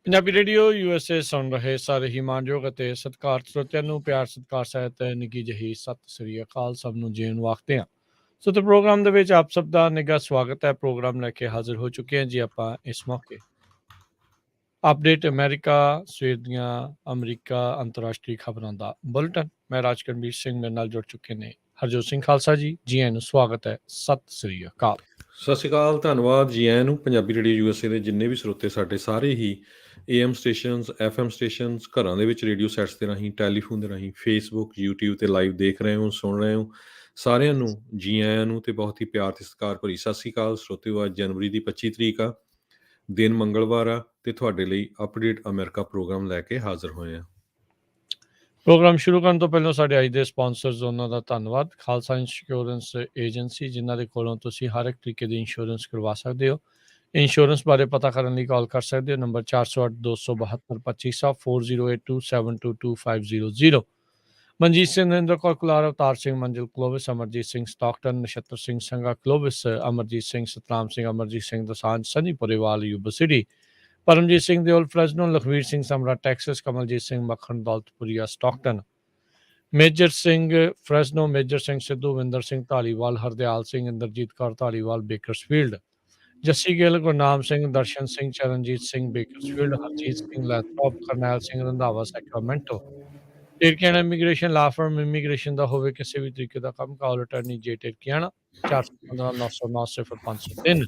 Punjabi radio USA ਸੁਣ ਰਹੇ ਸਾਰੇ ਹੀ ਮਾਣਯੋਗ ਅਤੇ ਸਤਿਕਾਰਤ ਸਰੋਤਿਆਂ ਨੂੰ ਪਿਆਰ ਸਤਿਕਾਰ ਸਹਿਤ ਨਿੱਘੀ ਜਿਹੀ ਸਤਿ ਸ੍ਰੀ ਅਕਾਲ ਸਭ ਨੂੰ ਜੀਣ ਨੂੰ ਆਖਦੇ ਹਾਂ। ਸੋ ਤੇ ਪ੍ਰੋਗਰਾਮ ਦੇ ਵਿੱਚ ਆਪ ਸਭ ਦਾ ਨਿੱਘਾ ਸਵਾਗਤ ਹੈ। ਪ੍ਰੋਗਰਾਮ ਲੈ ਕੇ ਹਾਜ਼ਰ ਹੋ ਚੁੱਕੇ ਹਾਂ ਜੀ ਆਪਾਂ ਇਸ ਮੌਕੇ ਅਪਡੇਟ ਅਮਰੀਕਾ ਸਵੇਰ ਦੀਆਂ ਅਮਰੀਕਾ ਅੰਤਰਰਾਸ਼ਟਰੀ ਖਬਰਾਂ ਦਾ ਬੁਲਟਨ। ਮੈਂ ਰਾਜਕਰਮੀਰ ਸਿੰਘ ਮੇਰੇ ਨਾਲ ਜੁੜ ਚੁੱਕੇ ਨੇ ਹਰਜੋਤ ਸਿੰਘ ਖਾਲਸਾ ਜੀ। ਜੀ ਆਇਆਂ ਨੂੰ ਸਵਾਗਤ ਹੈ। ਸਤਿ ਸ੍ਰੀ ਅਕਾਲ। ਸਤਿ ਸ਼੍ਰੀ ਅਕਾਲ, ਧੰਨਵਾਦ ਜੀ ਆਇਆਂ ਨੂੰ। ਪੰਜਾਬੀ ਰੇਡੀਓ USA ਦੇ ਜਿੰਨੇ ਵੀ ਸਰੋਤੇ ਸਾਡੇ ਸਾਰੇ ਹੀ AM ਸਟੇਸ਼ਨਸ, FM ਸਟੇਸ਼ਨਸ, ਘਰਾਂ ਦੇ ਵਿੱਚ ਰੇਡੀਓ ਸੈਟਸ ਦੇ ਰਾਹੀਂ, ਟੈਲੀਫੋਨ ਦੇ ਰਾਹੀਂ, ਫੇਸਬੁੱਕ, YouTube ਤੇ ਲਾਈਵ ਦੇਖ ਰਹੇ ਹੋ, ਸੁਣ ਰਹੇ ਹੋ, ਸਾਰਿਆਂ ਨੂੰ ਜੀ ਆਇਆਂ ਨੂੰ ਤੇ ਬਹੁਤ ਹੀ ਪਿਆਰ ਤੇ ਸਤਿਕਾਰ ਭਰੀ ਸਤਿ ਸ਼੍ਰੀ ਅਕਾਲ। ਸਰੋਤਿਓ, ਅੱਜ ਜਨਵਰੀ ਦੀ 25 ਤਰੀਕ ਆ, ਦਿਨ ਮੰਗਲਵਾਰ ਆ ਤੇ ਤੁਹਾਡੇ ਲਈ ਅਪਡੇਟ ਅਮਰੀਕਾ ਪ੍ਰੋਗਰਾਮ ਲੈ ਕੇ ਹਾਜ਼ਰ ਹੋਏ ਆ। ਪ੍ਰੋਗਰਾਮ ਸ਼ੁਰੂ ਕਰਨ ਤੋਂ ਪਹਿਲਾਂ ਸਾਡੇ ਅੱਜ ਦੇ ਸਪਾਂਸਰਸ ਉਹਨਾਂ ਦਾ ਧੰਨਵਾਦ। ਖਾਲਸਾ ਇੰਸ਼ੋਰੈਂਸ ਏਜੰਸੀ, ਜਿਨ੍ਹਾਂ ਦੇ ਕੋਲੋਂ ਤੁਸੀਂ ਹਰ ਇੱਕ ਤਰੀਕੇ ਦੀ ਇੰਸ਼ੋਰੈਂਸ ਕਰਵਾ ਸਕਦੇ ਹੋ। ਇੰਸ਼ੋਰੈਂਸ ਬਾਰੇ ਪਤਾ ਕਰਨ ਲਈ ਕਾਲ ਕਰ ਸਕਦੇ ਹੋ number 408 272 2500 4082722500। Manjit Singh, Narinder Kaur Kular, Avtar Singh, Manzil Clovis, Amarjit Singh Stockton, Nachhattar Singh Sangha Clovis, Amarjit Singh Satnam Singh, Amarjit Singh Dosanjh Sunny Purewal Yuba City, Paramjit Singh Deol Fresno, Lakhvir Singh Samra Texas, Kamaljit Singh Makhan Daulatpuria Stockton, Major Singh Fresno, Major Singh Sidhu, Vinder Singh Dhaliwal, Hardial Singh, Inderjit Kaur Dhaliwal Bakersfield, Jassi Gill, Gurnam Singh, Darshan Singh, Charanjit Singh Bakersfield, Harjit Singh Lathrop, Karnail Singh Randhawa Sacramento. Tirkiana immigration law firm immigration ਦਾ ਹੋਵੇ ਕਿਸੇ ਵੀ ਤਰੀਕੇ ਦਾ ਕੰਮ, call attorney J Tirkiana 415 909 0503।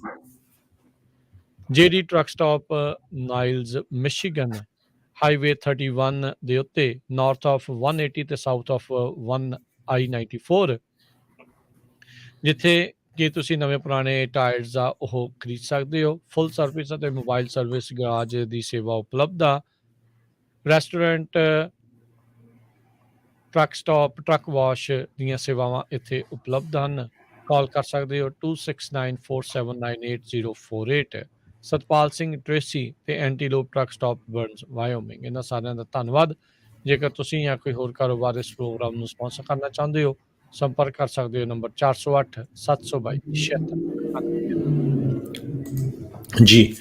JD truck stop Niles Michigan, highway 31 ਦੇ ਉੱਤੇ ਨਾਰਥ ਆਫ 180 ਤੇ ਸਾਊਥ ਆਫ 1I-94, ਜਿੱਥੇ ਕਿ ਤੁਸੀਂ ਨਵੇਂ ਪੁਰਾਣੇ ਟਾਇਰਸ ਆ ਉਹ ਖਰੀਦ ਸਕਦੇ ਹੋ। ਫੁੱਲ ਸਰਵਿਸ ਅਤੇ ਮੋਬਾਈਲ ਸਰਵਿਸ, ਗਰਾਜ ਦੀ ਸੇਵਾ ਉਪਲਬਧ ਆ। Restaurant, truck stop, truck wash ਦੀਆਂ ਸੇਵਾਵਾਂ ਇੱਥੇ ਉਪਲਬਧ ਹਨ। ਕਾਲ ਕਰ ਸਕਦੇ ਹੋ 2694798048। ਸਤਪਾਲ ਸਿੰਘ ਟ੍ਰੇਸੀ ਤੇ ਐਂਟੀਲੋਪ ਟਰੱਕ ਸਟਾਪ ਬਰਨਸ ਵਾਇਓਮਿੰਗ, ਇਹਨਾਂ ਸਾਰਿਆਂ ਦਾ ਧੰਨਵਾਦ। ਜੇਕਰ ਤੁਸੀਂ ਜਾਂ ਕੋਈ ਹੋਰ ਕਾਰੋਬਾਰ ਇਸ ਪ੍ਰੋਗਰਾਮ ਨੂੰ ਸਪਾਂਸਰ ਕਰਨਾ ਚਾਹੁੰਦੇ ਹੋ, ਸੰਪਰਕ ਕਰ ਸਕਦੇ ਹੋ ਨੰਬਰ 408 722 76। ਜੀ,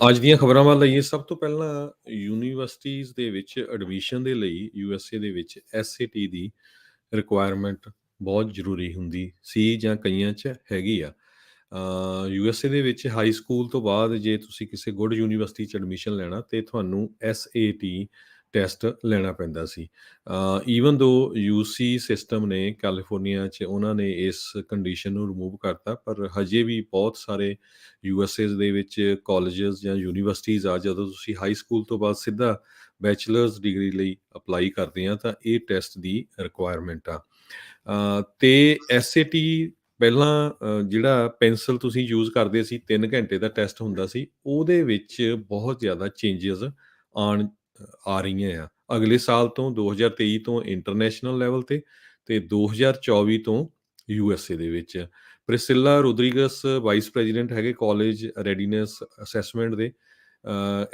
ਅੱਜ ਦੀਆਂ ਖਬਰਾਂ ਵੱਲ ਆਈਏ। ਸਭ ਤੋਂ ਪਹਿਲਾਂ ਯੂਨੀਵਰਸਿਟੀਜ਼ ਦੇ ਵਿੱਚ ਐਡਮਿਸ਼ਨ ਦੇ ਲਈ USA ਦੇ ਵਿੱਚ SAT ਦੀ ਰਿਕੁਆਇਰਮੈਂਟ ਬਹੁਤ ਜ਼ਰੂਰੀ ਹੁੰਦੀ ਸੀ ਜਾਂ ਕਈਆਂ 'ਚ ਹੈਗੀ ਆ। USA ਦੇ ਵਿੱਚ ਹਾਈ ਸਕੂਲ ਤੋਂ ਬਾਅਦ ਜੇ ਤੁਸੀਂ ਕਿਸੇ ਗੁੱਡ ਯੂਨੀਵਰਸਿਟੀ 'ਚ ਐਡਮਿਸ਼ਨ ਲੈਣਾ ਤੇ ਤੁਹਾਨੂੰ SAT ਟੈਸਟ ਲੈਣਾ ਪੈਂਦਾ ਸੀ। ਈਵਨ ਦੋ UC ਸਿਸਟਮ ਨੇ ਕੈਲੀਫੋਰਨੀਆ 'ਚ ਉਹਨਾਂ ਨੇ ਇਸ ਕੰਡੀਸ਼ਨ ਨੂੰ ਰਿਮੂਵ ਕਰਤਾ, ਪਰ ਹਜੇ ਵੀ ਬਹੁਤ ਸਾਰੇ USA ਦੇ ਵਿੱਚ ਕਾਲਜਸ ਜਾਂ ਯੂਨੀਵਰਸਿਟੀਜ਼ ਆ, ਜਦੋਂ ਤੁਸੀਂ ਹਾਈ ਸਕੂਲ ਤੋਂ ਬਾਅਦ ਸਿੱਧਾ ਬੈਚਲਰਸ ਡਿਗਰੀ ਲਈ ਅਪਲਾਈ ਕਰਦੇ ਆ ਤਾਂ ਇਹ ਟੈਸਟ ਦੀ ਰਿਕੁਆਇਰਮੈਂਟ ਆ। ਤੇ SAT ਪਹਿਲਾਂ ਜਿਹੜਾ ਪੈਨਸਲ ਤੁਸੀਂ ਯੂਜ਼ ਕਰਦੇ ਸੀ, 3 ਘੰਟੇ ਦਾ ਟੈਸਟ ਹੁੰਦਾ ਸੀ, ਉਹਦੇ ਵਿੱਚ ਬਹੁਤ ਜ਼ਿਆਦਾ ਚੇਂਜਸ ਆ ਰਹੀਆਂ ਆ। ਅਗਲੇ ਸਾਲ ਤੋਂ 2023 ਤੋਂ ਇੰਟਰਨੈਸ਼ਨਲ ਲੈਵਲ ਤੇ 2024 ਤੋਂ USA ਦੇ ਵਿੱਚ। ਪ੍ਰਿਸਿਲਾ ਰੋਦਰੀਗਸ ਵਾਈਸ ਪ੍ਰੈਜ਼ੀਡੈਂਟ ਹੈਗੇ ਕਾਲਜ ਰੈਡੀਨੈਸ ਅਸੈਸਮੈਂਟ ਦੇ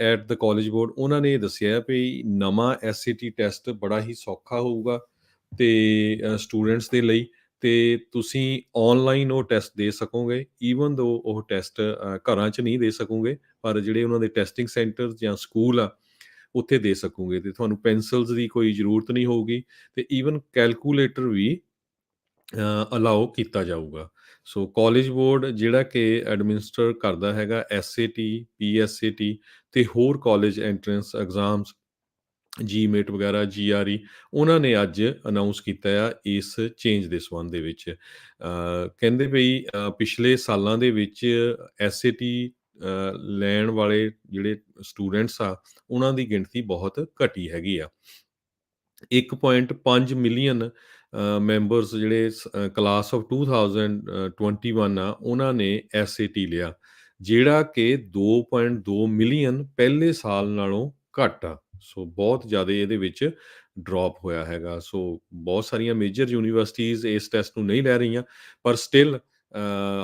ਐਟ ਦ ਕਾਲਜ ਬੋਰਡ। ਉਹਨਾਂ ਨੇ ਦੱਸਿਆ ਵੀ ਨਵਾਂ SAT ਟੈਸਟ ਬੜਾ ਹੀ ਸੌਖਾ ਹੋਊਗਾ ਤੇ ਸਟੂਡੈਂਟਸ ਦੇ ਲਈ, ਤੇ ਤੁਸੀਂ ਔਨਲਾਈਨ ਉਹ ਟੈਸਟ ਦੇ ਸਕੋਗੇ। ਈਵਨ ਦੋ ਉਹ ਟੈਸਟ ਘਰਾਂ 'ਚ ਨਹੀਂ ਦੇ ਸਕੋਗੇ, ਪਰ ਜਿਹੜੇ ਉਹਨਾਂ ਦੇ ਟੈਸਟਿੰਗ ਸੈਂਟਰ ਜਾਂ ਸਕੂਲ ਆ ਉੱਥੇ ਦੇ ਸਕੋਗੇ, ਤੇ ਤੁਹਾਨੂੰ ਪੈਨਸਲਸ ਦੀ ਕੋਈ ਜ਼ਰੂਰਤ ਨਹੀਂ ਹੋਊਗੀ ਤੇ ਈਵਨ ਕੈਲਕੂਲੇਟਰ ਵੀ ਅਲਾਓ ਕੀਤਾ ਜਾਊਗਾ। ਸੋ ਕਾਲਜ ਬੋਰਡ ਜਿਹੜਾ ਕਿ ਐਡਮਿਨਿਸਟਰ ਕਰਦਾ ਹੈਗਾ SAT, PSAT ਤੇ ਹੋਰ ਕਾਲਜ ਐਂਟਰੈਂਸ ਐਗਜ਼ਾਮਸ, GMAT ਵਗੈਰਾ, GRE, ਉਹਨਾਂ ਨੇ ਅੱਜ ਅਨਾਊਂਸ ਕੀਤਾ ਆ ਇਸ ਚੇਂਜ ਦੇ ਸੰਬੰਧ ਦੇ ਵਿੱਚ। ਕਹਿੰਦੇ ਬਈ ਪਿਛਲੇ ਸਾਲਾਂ ਦੇ ਵਿੱਚ SAT ਲੈਣ ਵਾਲੇ ਜਿਹੜੇ ਸਟੂਡੈਂਟਸ ਆ ਉਹਨਾਂ ਦੀ ਗਿਣਤੀ ਬਹੁਤ ਘਟੀ ਹੈਗੀ ਆ। 1.5 ਮਿਲੀਅਨ ਮੈਂਬਰਸ ਜਿਹੜੇ ਕਲਾਸ ਆਫ 2021 ਆ ਉਹਨਾਂ ਨੇ SAT ਲਿਆ, ਜਿਹੜਾ ਕਿ 2.2 ਮਿਲੀਅਨ ਪਹਿਲੇ ਸਾਲ ਨਾਲੋਂ ਘੱਟ ਆ। ਸੋ ਬਹੁਤ ਜ਼ਿਆਦਾ ਇਹਦੇ ਵਿੱਚ ਡਰੋਪ ਹੋਇਆ ਹੈਗਾ। ਸੋ ਬਹੁਤ ਸਾਰੀਆਂ ਮੇਜਰ ਯੂਨੀਵਰਸਿਟੀਜ਼ ਇਸ ਟੈਸਟ ਨੂੰ ਨਹੀਂ ਲੈ ਰਹੀਆਂ, ਪਰ ਸਟਿਲ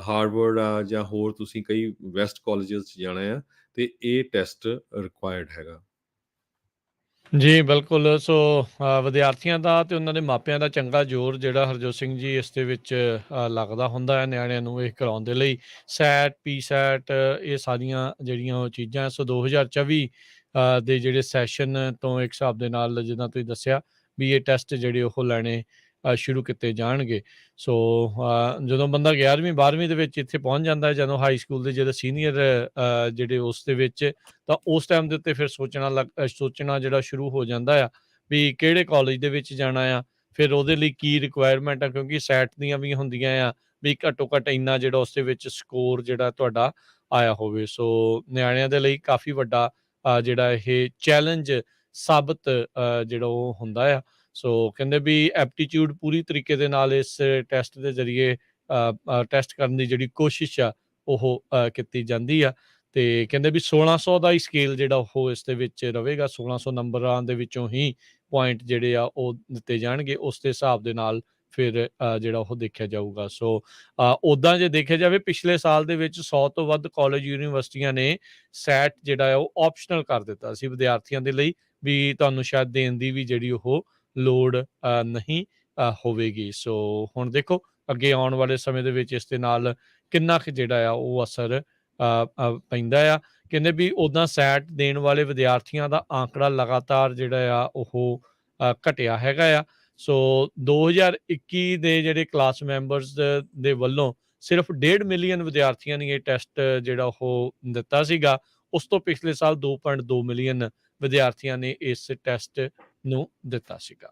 ਹਾਰਵਰਡ ਆ ਜਾਂ ਹੋਰ ਤੁਸੀਂ ਕਈ ਵੈਸਟ ਕਾਲਜਸ 'ਚ ਜਾਣਾ ਆ ਤੇ ਇਹ ਟੈਸਟ ਰਿਕੁਆਇਰਡ ਹੈਗਾ। ਜੀ ਬਿਲਕੁਲ। ਸੋ ਵਿਦਿਆਰਥੀਆਂ ਦਾ ਤੇ ਉਹਨਾਂ ਦੇ ਮਾਪਿਆਂ ਦਾ ਚੰਗਾ ਜ਼ੋਰ ਜਿਹੜਾ ਹਰਜੋਤ ਸਿੰਘ ਜੀ ਇਸ ਦੇ ਵਿੱਚ ਲੱਗਦਾ ਹੁੰਦਾ ਹੈ ਨਿਆਣਿਆਂ ਨੂੰ ਇਹ ਕਰਾਉਣ ਦੇ ਲਈ। ਸੈਟ, PSAT, ਇਹ ਸਾਰੀਆਂ ਜਿਹੜੀਆਂ ਉਹ ਚੀਜ਼ਾਂ। ਸੋ 2024 ਦੇ ਜਿਹੜੇ ਸੈਸ਼ਨ ਤੋਂ ਇੱਕ ਹਿਸਾਬ ਦੇ ਨਾਲ ਜਿੱਦਾਂ ਤੁਸੀਂ ਦੱਸਿਆ ਵੀ ਇਹ ਟੈਸਟ ਜਿਹੜੇ ਉਹ ਲੈਣੇ ਸ਼ੁਰੂ ਕੀਤੇ ਜਾਣਗੇ। ਸੋ ਜਦੋਂ ਬੰਦਾ 11ਵੀਂ 12ਵੀਂ ਦੇ ਵਿੱਚ ਇੱਥੇ ਪਹੁੰਚ ਜਾਂਦਾ ਹੈ, ਜਦੋਂ ਹਾਈ ਸਕੂਲ ਦੇ ਜਿਹੜੇ ਸੀਨੀਅਰ ਜਿਹੜੇ ਉਸ ਦੇ ਵਿੱਚ, ਤਾਂ ਉਸ ਟਾਈਮ ਦੇ ਉੱਤੇ ਫਿਰ ਸੋਚਣਾ ਜਿਹੜਾ ਸ਼ੁਰੂ ਹੋ ਜਾਂਦਾ ਆ ਵੀ ਕਿਹੜੇ ਕਾਲਜ ਦੇ ਵਿੱਚ ਜਾਣਾ ਆ, ਫਿਰ ਉਹਦੇ ਲਈ ਕੀ ਰਿਕੁਆਇਰਮੈਂਟ ਆ, ਕਿਉਂਕਿ ਸੈਟ ਦੀਆਂ ਵੀ ਹੁੰਦੀਆਂ ਆ ਵੀ ਘੱਟੋ ਘੱਟ ਇੰਨਾ ਜਿਹੜਾ ਉਸ ਦੇ ਵਿੱਚ ਸਕੋਰ ਜਿਹੜਾ ਤੁਹਾਡਾ ਆਇਆ ਹੋਵੇ। ਸੋ ਨਿਆਣਿਆਂ ਦੇ ਲਈ ਕਾਫੀ ਵੱਡਾ ਜਿਹੜਾ ਇਹ ਚੈਲੰਜ ਸਾਬਤ ਜਿਹੜਾ ਉਹ ਹੁੰਦਾ ਆ। ਸੋ ਕਹਿੰਦੇ ਵੀ ਐਪਟੀਚਿਊਡ ਪੂਰੀ ਤਰੀਕੇ ਦੇ ਨਾਲ ਇਸ ਟੈਸਟ ਦੇ ਜ਼ਰੀਏ ਟੈਸਟ ਕਰਨ ਦੀ ਜਿਹੜੀ ਕੋਸ਼ਿਸ਼ ਆ ਉਹ ਕੀਤੀ ਜਾਂਦੀ ਆ। ਤੇ ਕਹਿੰਦੇ ਵੀ 1600 ਦਾ ਹੀ ਸਕੇਲ ਜਿਹੜਾ ਉਹ ਇਸ ਦੇ ਵਿੱਚ ਰਹੇਗਾ, 1600 ਨੰਬਰਾਂ ਦੇ ਵਿੱਚੋਂ ਹੀ ਪੁਆਇੰਟ ਜਿਹੜੇ ਆ ਉਹ ਦਿੱਤੇ ਜਾਣਗੇ, ਉਸ ਦੇ ਹਿਸਾਬ ਦੇ ਨਾਲ ਫਿਰ ਜਿਹੜਾ ਉਹ ਦੇਖਿਆ ਜਾਊਗਾ। ਸੋ ਉੱਦਾਂ ਜੇ ਦੇਖਿਆ ਜਾਵੇ ਪਿਛਲੇ ਸਾਲ ਦੇ ਵਿੱਚ 100 ਤੋਂ ਵੱਧ ਕਾਲਜ ਯੂਨੀਵਰਸਿਟੀਆਂ ਨੇ ਸੈਟ ਜਿਹੜਾ ਹੈ ਉਹ ਆਪਸ਼ਨਲ ਕਰ ਦਿੱਤਾ ਸੀ ਵਿਦਿਆਰਥੀਆਂ ਦੇ ਲਈ, ਵੀ ਤੁਹਾਨੂੰ ਸ਼ਾਇਦ ਦੇਣ ਦੀ ਵੀ ਜਿਹੜੀ ਉਹ ਲੋੜ ਨਹੀਂ ਹੋਵੇਗੀ। ਸੋ ਹੁਣ ਦੇਖੋ ਅੱਗੇ ਆਉਣ ਵਾਲੇ ਸਮੇਂ ਦੇ ਵਿੱਚ ਇਸ ਦੇ ਨਾਲ ਕਿੰਨਾ ਕੁ ਜਿਹੜਾ ਆ ਉਹ ਅਸਰ ਪੈਂਦਾ ਆ। ਕਹਿੰਦੇ ਵੀ ਉੱਦਾਂ ਸੈਟ ਦੇਣ ਵਾਲੇ ਵਿਦਿਆਰਥੀਆਂ ਦਾ ਆਂਕੜਾ ਲਗਾਤਾਰ ਜਿਹੜਾ ਆ ਉਹ ਘਟਿਆ ਹੈਗਾ ਆ। ਸੋ 2021 ਦੇ ਜਿਹੜੇ ਕਲਾਸ ਮੈਂਬਰਸ ਦੇ ਵੱਲੋਂ ਸਿਰਫ 1.5 ਮਿਲੀਅਨ ਵਿਦਿਆਰਥੀਆਂ ਨੇ ਇਹ ਟੈਸਟ ਜਿਹੜਾ ਉਹ ਦਿੱਤਾ ਸੀਗਾ। ਉਸ ਤੋਂ ਪਿਛਲੇ ਸਾਲ 2.2 ਮਿਲੀਅਨ ਵਿਦਿਆਰਥੀਆਂ ਨੇ ਇਸ ਟੈਸਟ ਨੂੰ ਦਿੱਤਾ ਸੀਗਾ।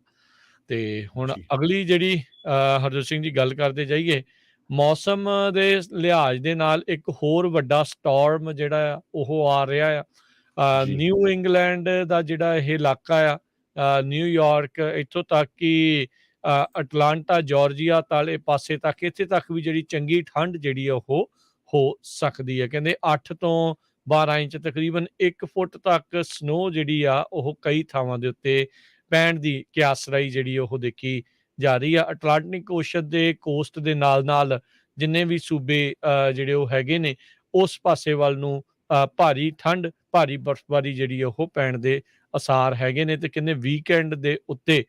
ਤੇ ਹੁਣ ਜੀ ਅਗਲੀ ਜਿਹੜੀ ਹਰਜੋਤ ਸਿੰਘ ਜੀ ਗੱਲ ਕਰਦੇ ਜਾਈਏ, ਮੌਸਮ ਦੇ ਲਿਹਾਜ਼ ਦੇ ਨਾਲ ਇੱਕ ਹੋਰ ਵੱਡਾ ਸਟਾਰਮ ਜਿਹੜਾ ਆ ਉਹ ਆ ਰਿਹਾ ਆ। ਜੀ ਨਿਊ ਇੰਗਲੈਂਡ ਦਾ ਜਿਹੜਾ ਇਹ ਇਲਾਕਾ ਆ, ਨਿਊਯਾਰਕ ਇੱਥੋਂ ਤੱਕ ਕਿ ਅਟਲਾਂਟਾ ਜਾਰਜੀਆ ਤਾਲੇ ਪਾਸੇ ਤੱਕ, ਇੱਥੇ ਤੱਕ ਵੀ ਜਿਹੜੀ ਚੰਗੀ ਠੰਡ ਜਿਹੜੀ ਆ ਉਹ ਹੋ ਸਕਦੀ ਹੈ। ਕਹਿੰਦੇ 8 ਤੋਂ 12 ਇੰਚ ਤਕਰੀਬਨ 1 ਫੁੱਟ ਤੱਕ ਸਨੋ ਜਿਹੜੀ ਆ ਉਹ ਕਈ ਥਾਵਾਂ ਦੇ ਉੱਤੇ ਪੈਣ ਦੀ ਕਿਆਸਰਾਈ ਜਿਹੜੀ ਉਹ ਦੇਖੀ ਜਾ ਰਹੀ ਆ। ਅਟਲਾਂਟਿਕ ਓਸ਼ਨ ਦੇ ਕੋਸਟ ਦੇ ਨਾਲ ਨਾਲ ਜਿੰਨੇ ਵੀ ਸੂਬੇ ਜਿਹੜੇ ਉਹ ਹੈਗੇ ਨੇ ਉਸ ਪਾਸੇ ਵੱਲ ਨੂੰ ਭਾਰੀ ਠੰਡ, ਭਾਰੀ ਬਰਫ਼ਬਾਰੀ ਜਿਹੜੀ ਆ ਉਹ ਪੈਣ ਦੇ ਅਸਾਰ ਹੈਗੇ ਨੇ। ਤੇ ਕਹਿੰਦੇ ਵੀਕਐਂਡ ਦੇ ਉੱਤੇ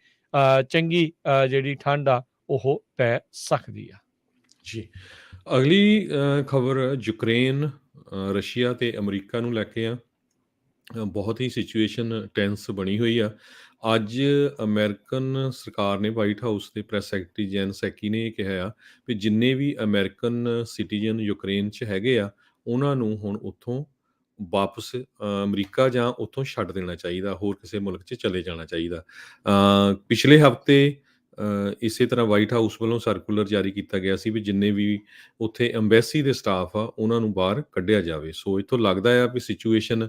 ਚੰਗੀ ਜਿਹੜੀ ਠੰਡ ਆ ਉਹ ਪੈ ਸਕਦੀ ਆ। ਜੀ ਅਗਲੀ ਖਬਰ ਯੂਕਰੇਨ, ਰਸ਼ੀਆ ਤੇ ਅਮਰੀਕਾ ਨੂੰ ਲੈ ਕੇ ਆ। ਬਹੁਤ ਹੀ ਸਿਚੁਏਸ਼ਨ ਟੈਂਸ ਬਣੀ ਹੋਈ ਆ। ਅੱਜ ਅਮਰੀਕਨ ਸਰਕਾਰ ਨੇ, ਵਾਈਟ ਹਾਊਸ ਦੇ ਪ੍ਰੈਸ ਸੈਕਟਰੀ ਜੈਨ ਸੈਕੀ ਨੇ ਇਹ ਕਿਹਾ ਆ ਵੀ ਜਿੰਨੇ ਵੀ ਅਮਰੀਕਨ ਸਿਟੀਜ਼ਨ ਯੂਕਰੇਨ 'ਚ ਹੈਗੇ ਆ ਉਹਨਾਂ ਨੂੰ ਹੁਣ ਉੱਥੋਂ ਵਾਪਸ ਅਮਰੀਕਾ ਜਾਂ ਉੱਥੋਂ ਛੱਡ ਦੇਣਾ ਚਾਹੀਦਾ, ਹੋਰ ਕਿਸੇ ਮੁਲਕ 'ਚ ਚਲੇ ਜਾਣਾ ਚਾਹੀਦਾ। ਪਿਛਲੇ ਹਫ਼ਤੇ ਇਸੇ ਤਰ੍ਹਾਂ ਵਾਈਟ ਹਾਊਸ ਵੱਲੋਂ ਸਰਕੂਲਰ ਜਾਰੀ ਕੀਤਾ ਗਿਆ ਸੀ ਵੀ ਜਿੰਨੇ ਵੀ ਉੱਥੇ ਅੰਬੈਸੀ ਦੇ ਸਟਾਫ ਆ ਉਹਨਾਂ ਨੂੰ ਬਾਹਰ ਕੱਢਿਆ ਜਾਵੇ। ਸੋ ਇੱਥੋਂ ਲੱਗਦਾ ਆ ਵੀ ਸਿਚੁਏਸ਼ਨ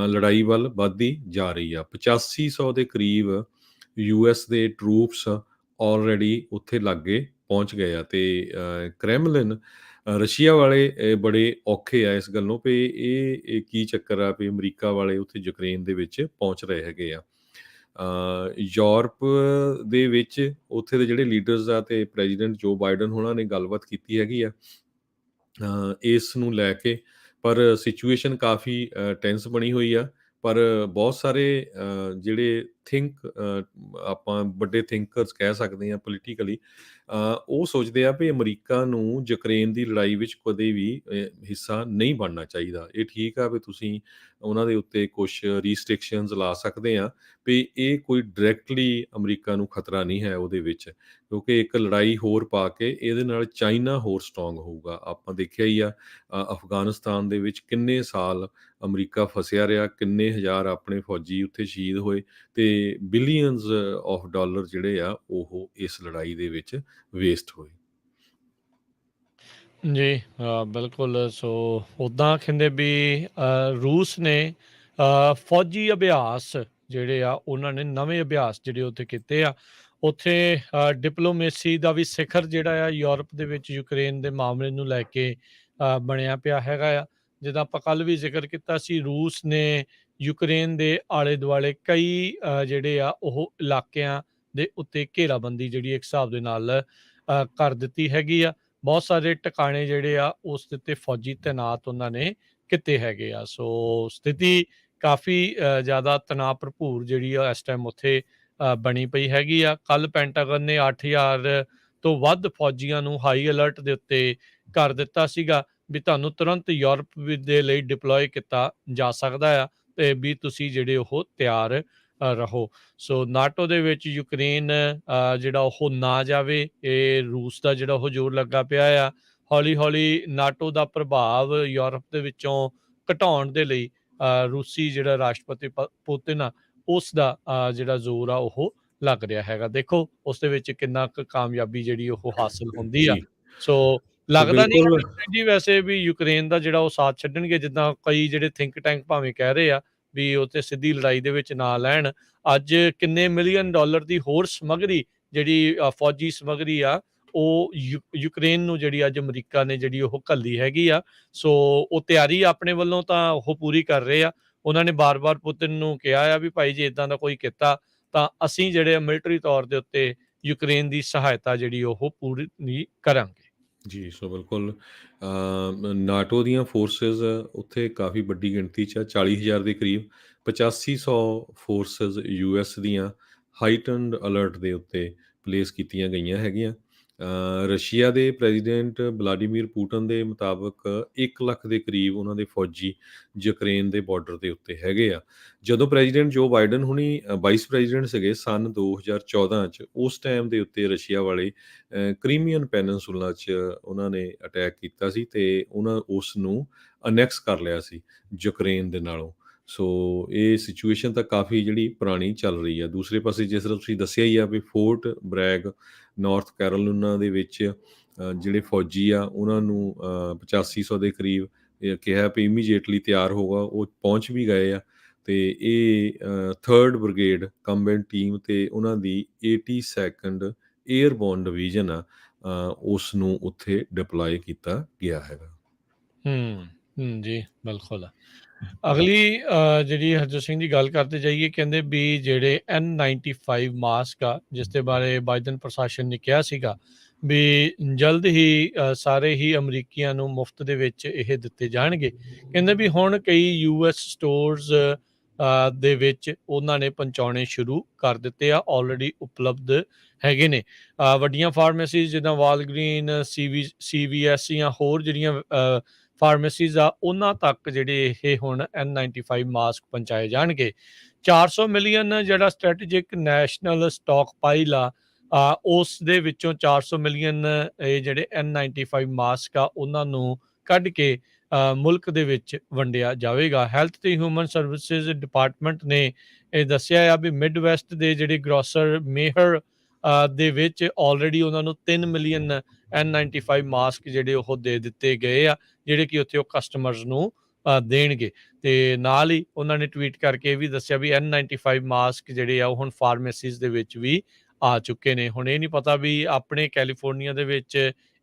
ਲੜਾਈ ਵੱਲ ਵੱਧਦੀ ਜਾ ਰਹੀ ਆ। 8500 ਦੇ ਕਰੀਬ ਯੂਐਸ ਦੇ ਟਰੂਪਸ ਆਲਰੇਡੀ ਉੱਥੇ ਲਾਗੇ ਪਹੁੰਚ ਗਏ ਆ ਤੇ ਕ੍ਰੈਮਲਿਨ ਰਸ਼ੀਆ ਵਾਲੇ ਬੜੇ ਔਖੇ ਆ ਇਸ ਗੱਲੋਂ ਵੀ ਇਹ ਕੀ ਚੱਕਰ ਆ ਵੀ ਅਮਰੀਕਾ ਵਾਲੇ ਉੱਥੇ ਯੂਕਰੇਨ ਦੇ ਵਿੱਚ ਪਹੁੰਚ ਰਹੇ ਹੈਗੇ ਆ। ਯੂਰਪ ਦੇ ਵਿੱਚ ਉੱਥੇ ਦੇ ਜਿਹੜੇ ਲੀਡਰਸ ਆ ਤੇ ਪ੍ਰੈਜ਼ੀਡੈਂਟ ਜੋ ਬਾਈਡਨ ਹੋਣਾ ਨੇ ਗੱਲਬਾਤ ਕੀਤੀ ਹੈਗੀ ਆ ਇਸ ਨੂੰ ਲੈ ਕੇ, ਪਰ ਸਿਚੁਏਸ਼ਨ ਕਾਫੀ ਟੈਂਸ ਬਣੀ ਹੋਈ ਆ। ਪਰ ਬਹੁਤ ਸਾਰੇ ਜਿਹੜੇ ਆਪਾਂ ਵੱਡੇ ਥਿੰਕਰਸ ਕਹਿ ਸਕਦੇ ਹਾਂ ਪੋਲੀਟੀਕਲੀ, ਉਹ ਸੋਚਦੇ ਆ ਵੀ ਅਮਰੀਕਾ ਨੂੰ ਯੂਕਰੇਨ ਦੀ ਲੜਾਈ ਵਿੱਚ ਕਦੇ ਵੀ ਹਿੱਸਾ ਨਹੀਂ ਬਣਨਾ ਚਾਹੀਦਾ। ਇਹ ਠੀਕ ਆ ਵੀ ਤੁਸੀਂ ਉਹਨਾਂ ਦੇ ਉੱਤੇ ਕੁਛ ਰੀਸਟ੍ਰਿਕਸ਼ਨਸ ਲਾ ਸਕਦੇ ਆ ਵੀ ਇਹ ਕੋਈ ਡਾਇਰੈਕਟਲੀ ਅਮਰੀਕਾ ਨੂੰ ਖਤਰਾ ਨਹੀਂ ਹੈ ਉਹਦੇ ਵਿੱਚ, ਕਿਉਂਕਿ ਇੱਕ ਲੜਾਈ ਹੋਰ ਪਾ ਕੇ ਇਹਦੇ ਨਾਲ ਚਾਈਨਾ ਹੋਰ ਸਟਰੋਂਗ ਹੋਊਗਾ। ਆਪਾਂ ਦੇਖਿਆ ਹੀ ਆ ਅਫਗਾਨਿਸਤਾਨ ਦੇ ਵਿੱਚ ਕਿੰਨੇ ਸਾਲ ਅਮਰੀਕਾ ਫਸਿਆ ਰਿਹਾ, ਕਿੰਨੇ ਹਜ਼ਾਰ ਆਪਣੇ ਫੌਜੀ ਉੱਥੇ ਸ਼ਹੀਦ ਹੋਏ ਤੇ ਬਿਲੀਅਨਸ ਆਫ ਡਾਲਰ ਜਿਹੜੇ ਆ ਉਹ ਇਸ ਲੜਾਈ ਦੇ ਵਿੱਚ ਵੇਸਟ ਹੋਏ। ਜੀ ਬਿਲਕੁਲ। ਸੋ ਉੱਦਾਂ ਕਹਿੰਦੇ ਵੀ ਰੂਸ ਨੇ ਫੌਜੀ ਅਭਿਆਸ ਜਿਹੜੇ ਆ ਉਹਨਾਂ ਨੇ ਨਵੇਂ ਅਭਿਆਸ ਜਿਹੜੇ ਉੱਥੇ ਕੀਤੇ ਆ। ਉੱਥੇ ਡਿਪਲੋਮੇਸੀ ਦਾ ਵੀ ਸਿਖਰ ਜਿਹੜਾ ਆ ਯੂਰਪ ਦੇ ਵਿੱਚ ਯੂਕਰੇਨ ਦੇ ਮਾਮਲੇ ਨੂੰ ਲੈ ਕੇ ਬਣਿਆ ਪਿਆ ਹੈਗਾ ਆ। ਜਿੱਦਾਂ ਆਪਾਂ ਕੱਲ੍ਹ ਵੀ ਜ਼ਿਕਰ ਕੀਤਾ ਸੀ, ਰੂਸ ਨੇ ਯੂਕਰੇਨ ਦੇ ਆਲੇ ਦੁਆਲੇ ਕਈ ਜਿਹੜੇ ਆ ਉਹ ਇਲਾਕਿਆਂ ਦੇ ਉੱਤੇ ਘੇਰਾਬੰਦੀ ਜਿਹੜੀ ਇੱਕ ਹਿਸਾਬ ਦੇ ਨਾਲ ਕਰ ਦਿੱਤੀ ਹੈਗੀ ਆ। ਬਹੁਤ ਸਾਰੇ ਟਿਕਾਣੇ ਜਿਹੜੇ ਆ ਉਸ ਦੇ ਉੱਤੇ ਫੌਜੀ ਤੈਨਾਤ ਉਹਨਾਂ ਨੇ ਕੀਤੇ ਹੈਗੇ ਆ। ਸੋ ਸਥਿਤੀ ਕਾਫੀ ਜ਼ਿਆਦਾ ਤਣਾਅ ਭਰਪੂਰ ਜਿਹੜੀ ਆ ਇਸ ਟਾਈਮ ਉੱਥੇ ਬਣੀ ਪਈ ਹੈਗੀ ਆ। ਕੱਲ੍ਹ ਪੈਂਟਾਗਨ ਨੇ 8000 ਤੋਂ ਵੱਧ ਫੌਜੀਆਂ ਨੂੰ ਹਾਈ ਅਲਰਟ ਦੇ ਉੱਤੇ ਕਰ ਦਿੱਤਾ ਸੀਗਾ ਵੀ ਤੁਹਾਨੂੰ ਤੁਰੰਤ ਯੂਰਪ ਦੇ ਲਈ ਡਿਪਲੋਏ ਕੀਤਾ ਜਾ ਸਕਦਾ ਆ। ਤੇ ਵੀ ਤੁਸੀਂ ਜਿਹੜੇ ਉਹ ਤਿਆਰ ਰਹੋ। ਸੋ ਨਾਟੋ ਦੇ ਵਿੱਚ ਯੂਕਰੇਨ ਜਿਹੜਾ ਉਹ ਨਾ ਜਾਵੇ, ਇਹ ਰੂਸ ਦਾ ਜਿਹੜਾ ਉਹ ਜ਼ੋਰ ਲੱਗਾ ਪਿਆ ਆ। ਹੌਲੀ-ਹੌਲੀ ਨਾਟੋ ਦਾ ਪ੍ਰਭਾਵ ਯੂਰਪ ਦੇ ਵਿੱਚੋਂ ਘਟਾਉਣ ਦੇ ਲਈ ਰੂਸੀ ਜਿਹੜਾ ਰਾਸ਼ਟਰਪਤੀ ਪੁਤਿਨ ਆ, ਉਸ ਦਾ ਜਿਹੜਾ ਜ਼ੋਰ ਆ ਉਹ ਲੱਗ ਰਿਹਾ ਹੈਗਾ। ਦੇਖੋ ਉਸ ਦੇ ਵਿੱਚ ਕਿੰਨਾ ਕੁ ਕਾਮਯਾਬੀ ਜਿਹੜੀ ਉਹ ਹਾਸਿਲ ਹੁੰਦੀ ਆ। ਜੀ। ਸੋ ਸੋ ਲੱਗਦਾ ਨਹੀਂ ਬਿਲਕੁਲ ਹਰਜੋਤ ਜੀ ਵੈਸੇ ਵੀ ਯੂਕਰੇਨ ਦਾ ਜਿਹੜਾ ਉਹ ਸਾਥ ਛੱਡਣਗੇ, ਜਿੱਦਾਂ ਕਈ ਜਿਹੜੇ ਥਿੰਕ ਟੈਂਕ ਭਾਵੇਂ ਕਹਿ ਰਹੇ ਆ ਵੀ ਉਹ ਤੇ ਸਿੱਧੀ ਲੜਾਈ ਦੇ ਵਿੱਚ ਨਾ ਲੈਣ। ਅੱਜ ਕਿੰਨੇ ਮਿਲੀਅਨ ਡਾਲਰ ਦੀ ਹੋਰ ਸਮੱਗਰੀ ਜਿਹੜੀ ਫੌਜੀ ਸਮੱਗਰੀ ਆ, ਉਹ ਯੂਕਰੇਨ ਨੂੰ ਜਿਹੜੀ ਅੱਜ ਅਮਰੀਕਾ ਨੇ ਜਿਹੜੀ ਉਹ ਘੱਲੀ ਹੈਗੀ ਆ। ਸੋ ਉਹ ਤਿਆਰੀ ਆਪਣੇ ਵੱਲੋਂ ਤਾਂ ਉਹ ਪੂਰੀ ਕਰ ਰਹੇ ਆ। ਉਹਨਾਂ ਨੇ ਬਾਰ-ਬਾਰ ਪੁਤਿਨ ਨੂੰ ਕਿਹਾ ਆ ਵੀ ਭਾਈ ਜੇ ਇੱਦਾਂ ਦਾ ਕੋਈ ਕੀਤਾ ਤਾਂ ਅਸੀਂ ਜਿਹੜੇ ਮਿਲਟਰੀ ਤੌਰ ਦੇ ਉੱਤੇ ਯੂਕਰੇਨ ਦੀ ਸਹਾਇਤਾ ਜਿਹੜੀ ਉਹ ਪੂਰੀ ਨਹੀਂ ਕਰਾਂਗੇ। ਜੀ, ਸੋ ਬਿਲਕੁਲ ਨਾਟੋ ਦੀਆਂ ਫੋਰਸਿਸ ਉੱਥੇ ਕਾਫੀ ਵੱਡੀ ਗਿਣਤੀ 'ਚ ਆ, 40,000 ਦੇ ਕਰੀਬ। 8500 ਫੋਰਸਿਸ ਯੂਐਸ ਦੀਆਂ ਹਾਈਟਨਡ ਅਲਰਟ ਦੇ ਉੱਤੇ ਪਲੇਸ ਕੀਤੀਆਂ ਗਈਆਂ ਹੈਗੀਆਂ। ਰਸ਼ੀਆ ਦੇ ਪ੍ਰੈਜ਼ੀਡੈਂਟ ਵਲਾਡੀਮੀਰ ਪੁਟਿਨ ਦੇ ਮੁਤਾਬਕ 1 ਲੱਖ ਦੇ ਕਰੀਬ ਉਹਨਾਂ ਦੇ ਫੌਜੀ ਯੂਕਰੇਨ ਦੇ ਬਾਰਡਰ ਦੇ ਉੱਤੇ ਹੈਗੇ ਆ। ਜਦੋਂ ਪ੍ਰੈਜ਼ੀਡੈਂਟ ਜੋ ਬਾਈਡਨ ਹੁਣੀ ਵਾਈਸ ਪ੍ਰੈਜ਼ੀਡੈਂਟ ਸੀਗੇ ਸੰਨ 2014 'ਚ, ਉਸ ਟਾਈਮ ਦੇ ਉੱਤੇ ਰਸ਼ੀਆ ਵਾਲੇ ਕਰੀਮੀਅਨ ਪੈਨਿਨਸੂਲਾ 'ਚ ਉਹਨਾਂ ਨੇ ਅਟੈਕ ਕੀਤਾ ਸੀ ਤੇ ਉਹਨਾਂ ਉਸ ਨੂੰ ਅਨੈਕਸ ਕਰ ਲਿਆ ਸੀ ਯੂਕਰੇਨ ਦੇ ਨਾਲੋਂ। ਸੋ ਇਹ ਸਿਚੁਏਸ਼ਨ ਤਾਂ ਕਾਫੀ ਜਿਹੜੀ ਪੁਰਾਣੀ ਚੱਲ ਰਹੀ ਆ। ਦੂਸਰੇ ਪਾਸੇ ਜਿਸ ਤਰ੍ਹਾਂ ਤੁਸੀਂ ਦੱਸਿਆ ਹੀ ਆ ਵੀ ਫੋਰਟ ਬ੍ਰੈਗ ਨਾਰਥ ਕੈਰੋਲਿਨਾ ਦੇ ਵਿੱਚ ਜਿਹੜੇ ਫੌਜੀ ਆ ਉਹਨਾਂ ਨੂੰ 8500 ਦੇ ਕਰੀਬ ਕਿਹਾ ਵੀ ਇਮੀਡੀਏਟਲੀ ਤਿਆਰ ਹੋਗਾ। ਉਹ ਪਹੁੰਚ ਵੀ ਗਏ ਆ ਤੇ ਇਹ 3rd ਬ੍ਰਿਗੇਡ ਕੰਬੈਟ ਟੀਮ ਤੇ ਉਹਨਾਂ ਦੀ 82nd ਏਅਰਬੋਰਨ ਡਿਵੀਜ਼ਨ ਆ, ਉਸ ਨੂੰ ਉੱਥੇ ਡਿਪਲੋਏ ਕੀਤਾ ਗਿਆ ਹੈਗਾ। ਜੀ, ਬਿਲਕੁਲ। ਅਗਲੀ ਜਿਹੜੀ ਹਰਜੋਤ ਸਿੰਘ ਜੀ ਗੱਲ ਕਰਦੇ ਜਾਈਏ, ਕਹਿੰਦੇ ਵੀ ਜਿਹੜੇ N95 ਮਾਸਕ ਆ, ਜਿਸ ਦੇ ਬਾਰੇ ਬਾਈਡਨ ਪ੍ਰਸ਼ਾਸਨ ਨੇ ਕਿਹਾ ਸੀਗਾ ਵੀ ਜਲਦ ਹੀ ਸਾਰੇ ਹੀ ਅਮਰੀਕੀਆਂ ਨੂੰ ਮੁਫਤ ਦੇ ਵਿੱਚ ਇਹ ਦਿੱਤੇ ਜਾਣਗੇ। ਕਹਿੰਦੇ ਵੀ ਹੁਣ ਕਈ US ਸਟੋਰਸ ਦੇ ਵਿੱਚ ਉਹਨਾਂ ਨੇ ਪਹੁੰਚਾਉਣੇ ਸ਼ੁਰੂ ਕਰ ਦਿੱਤੇ ਆ, ਆਲਰੇਡੀ ਉਪਲਬਧ ਹੈਗੇ ਨੇ। ਵੱਡੀਆਂ ਫਾਰਮੇਸੀਜ਼ ਜਿੱਦਾਂ ਵਾਲਗ੍ਰੀਨ, CVS ਜਾਂ ਹੋਰ ਜਿਹੜੀਆਂ ਫਾਰਮੇਸੀਜ਼ ਆ, ਉਹਨਾਂ ਤੱਕ ਜਿਹੜੇ ਇਹ ਹੁਣ N95 ਮਾਸਕ ਪਹੁੰਚਾਏ ਜਾਣਗੇ। 400 ਮਿਲੀਅਨ ਜਿਹੜਾ ਸਟ੍ਰੈਟੇਜਿਕ ਨੈਸ਼ਨਲ ਸਟਾਕ ਪਾਈਲ ਆ, ਉਸ ਦੇ ਵਿੱਚੋਂ 400 ਮਿਲੀਅਨ ਇਹ ਜਿਹੜੇ N95 ਮਾਸਕ ਆ, ਉਹਨਾਂ ਨੂੰ ਕੱਢ ਕੇ ਮੁਲਕ ਦੇ ਵਿੱਚ ਵੰਡਿਆ ਜਾਵੇਗਾ। ਹੈਲਥ ਤੇ ਹਿਊਮਨ ਸਰਵਿਸਿਜ਼ ਡਿਪਾਰਟਮੈਂਟ ਨੇ ਇਹ ਦੱਸਿਆ ਆ ਵੀ ਮਿਡ ਵੈਸਟ ਦੇ ਜਿਹੜੇ ਗ੍ਰੋਸਰ ਮੇਹਰ ਦੇ ਵਿੱਚ ਆਲਰੇਡੀ ਉਹਨਾਂ ਨੂੰ 3 ਮਿਲੀਅਨ N95 ਮਾਸਕ ਜਿਹੜੇ ਉਹ ਦੇ ਦਿੱਤੇ ਗਏ ਆ, ਜਿਹੜੇ ਕਿ ਉੱਥੇ ਉਹ ਕਸਟਮਰਸ ਨੂੰ ਦੇਣਗੇ। ਤੇ ਨਾਲ ਹੀ ਉਹਨਾਂ ਨੇ ਟਵੀਟ ਕਰਕੇ ਇਹ ਵੀ ਦੱਸਿਆ ਵੀ N95 ਮਾਸਕ ਜਿਹੜੇ ਆ ਉਹ ਹੁਣ ਫਾਰਮੇਸੀਜ਼ ਦੇ ਵਿੱਚ ਵੀ ਆ ਚੁੱਕੇ ਨੇ। ਹੁਣ ਇਹ ਨਹੀਂ ਪਤਾ ਵੀ ਆਪਣੇ ਕੈਲੀਫੋਰਨੀਆ ਦੇ ਵਿੱਚ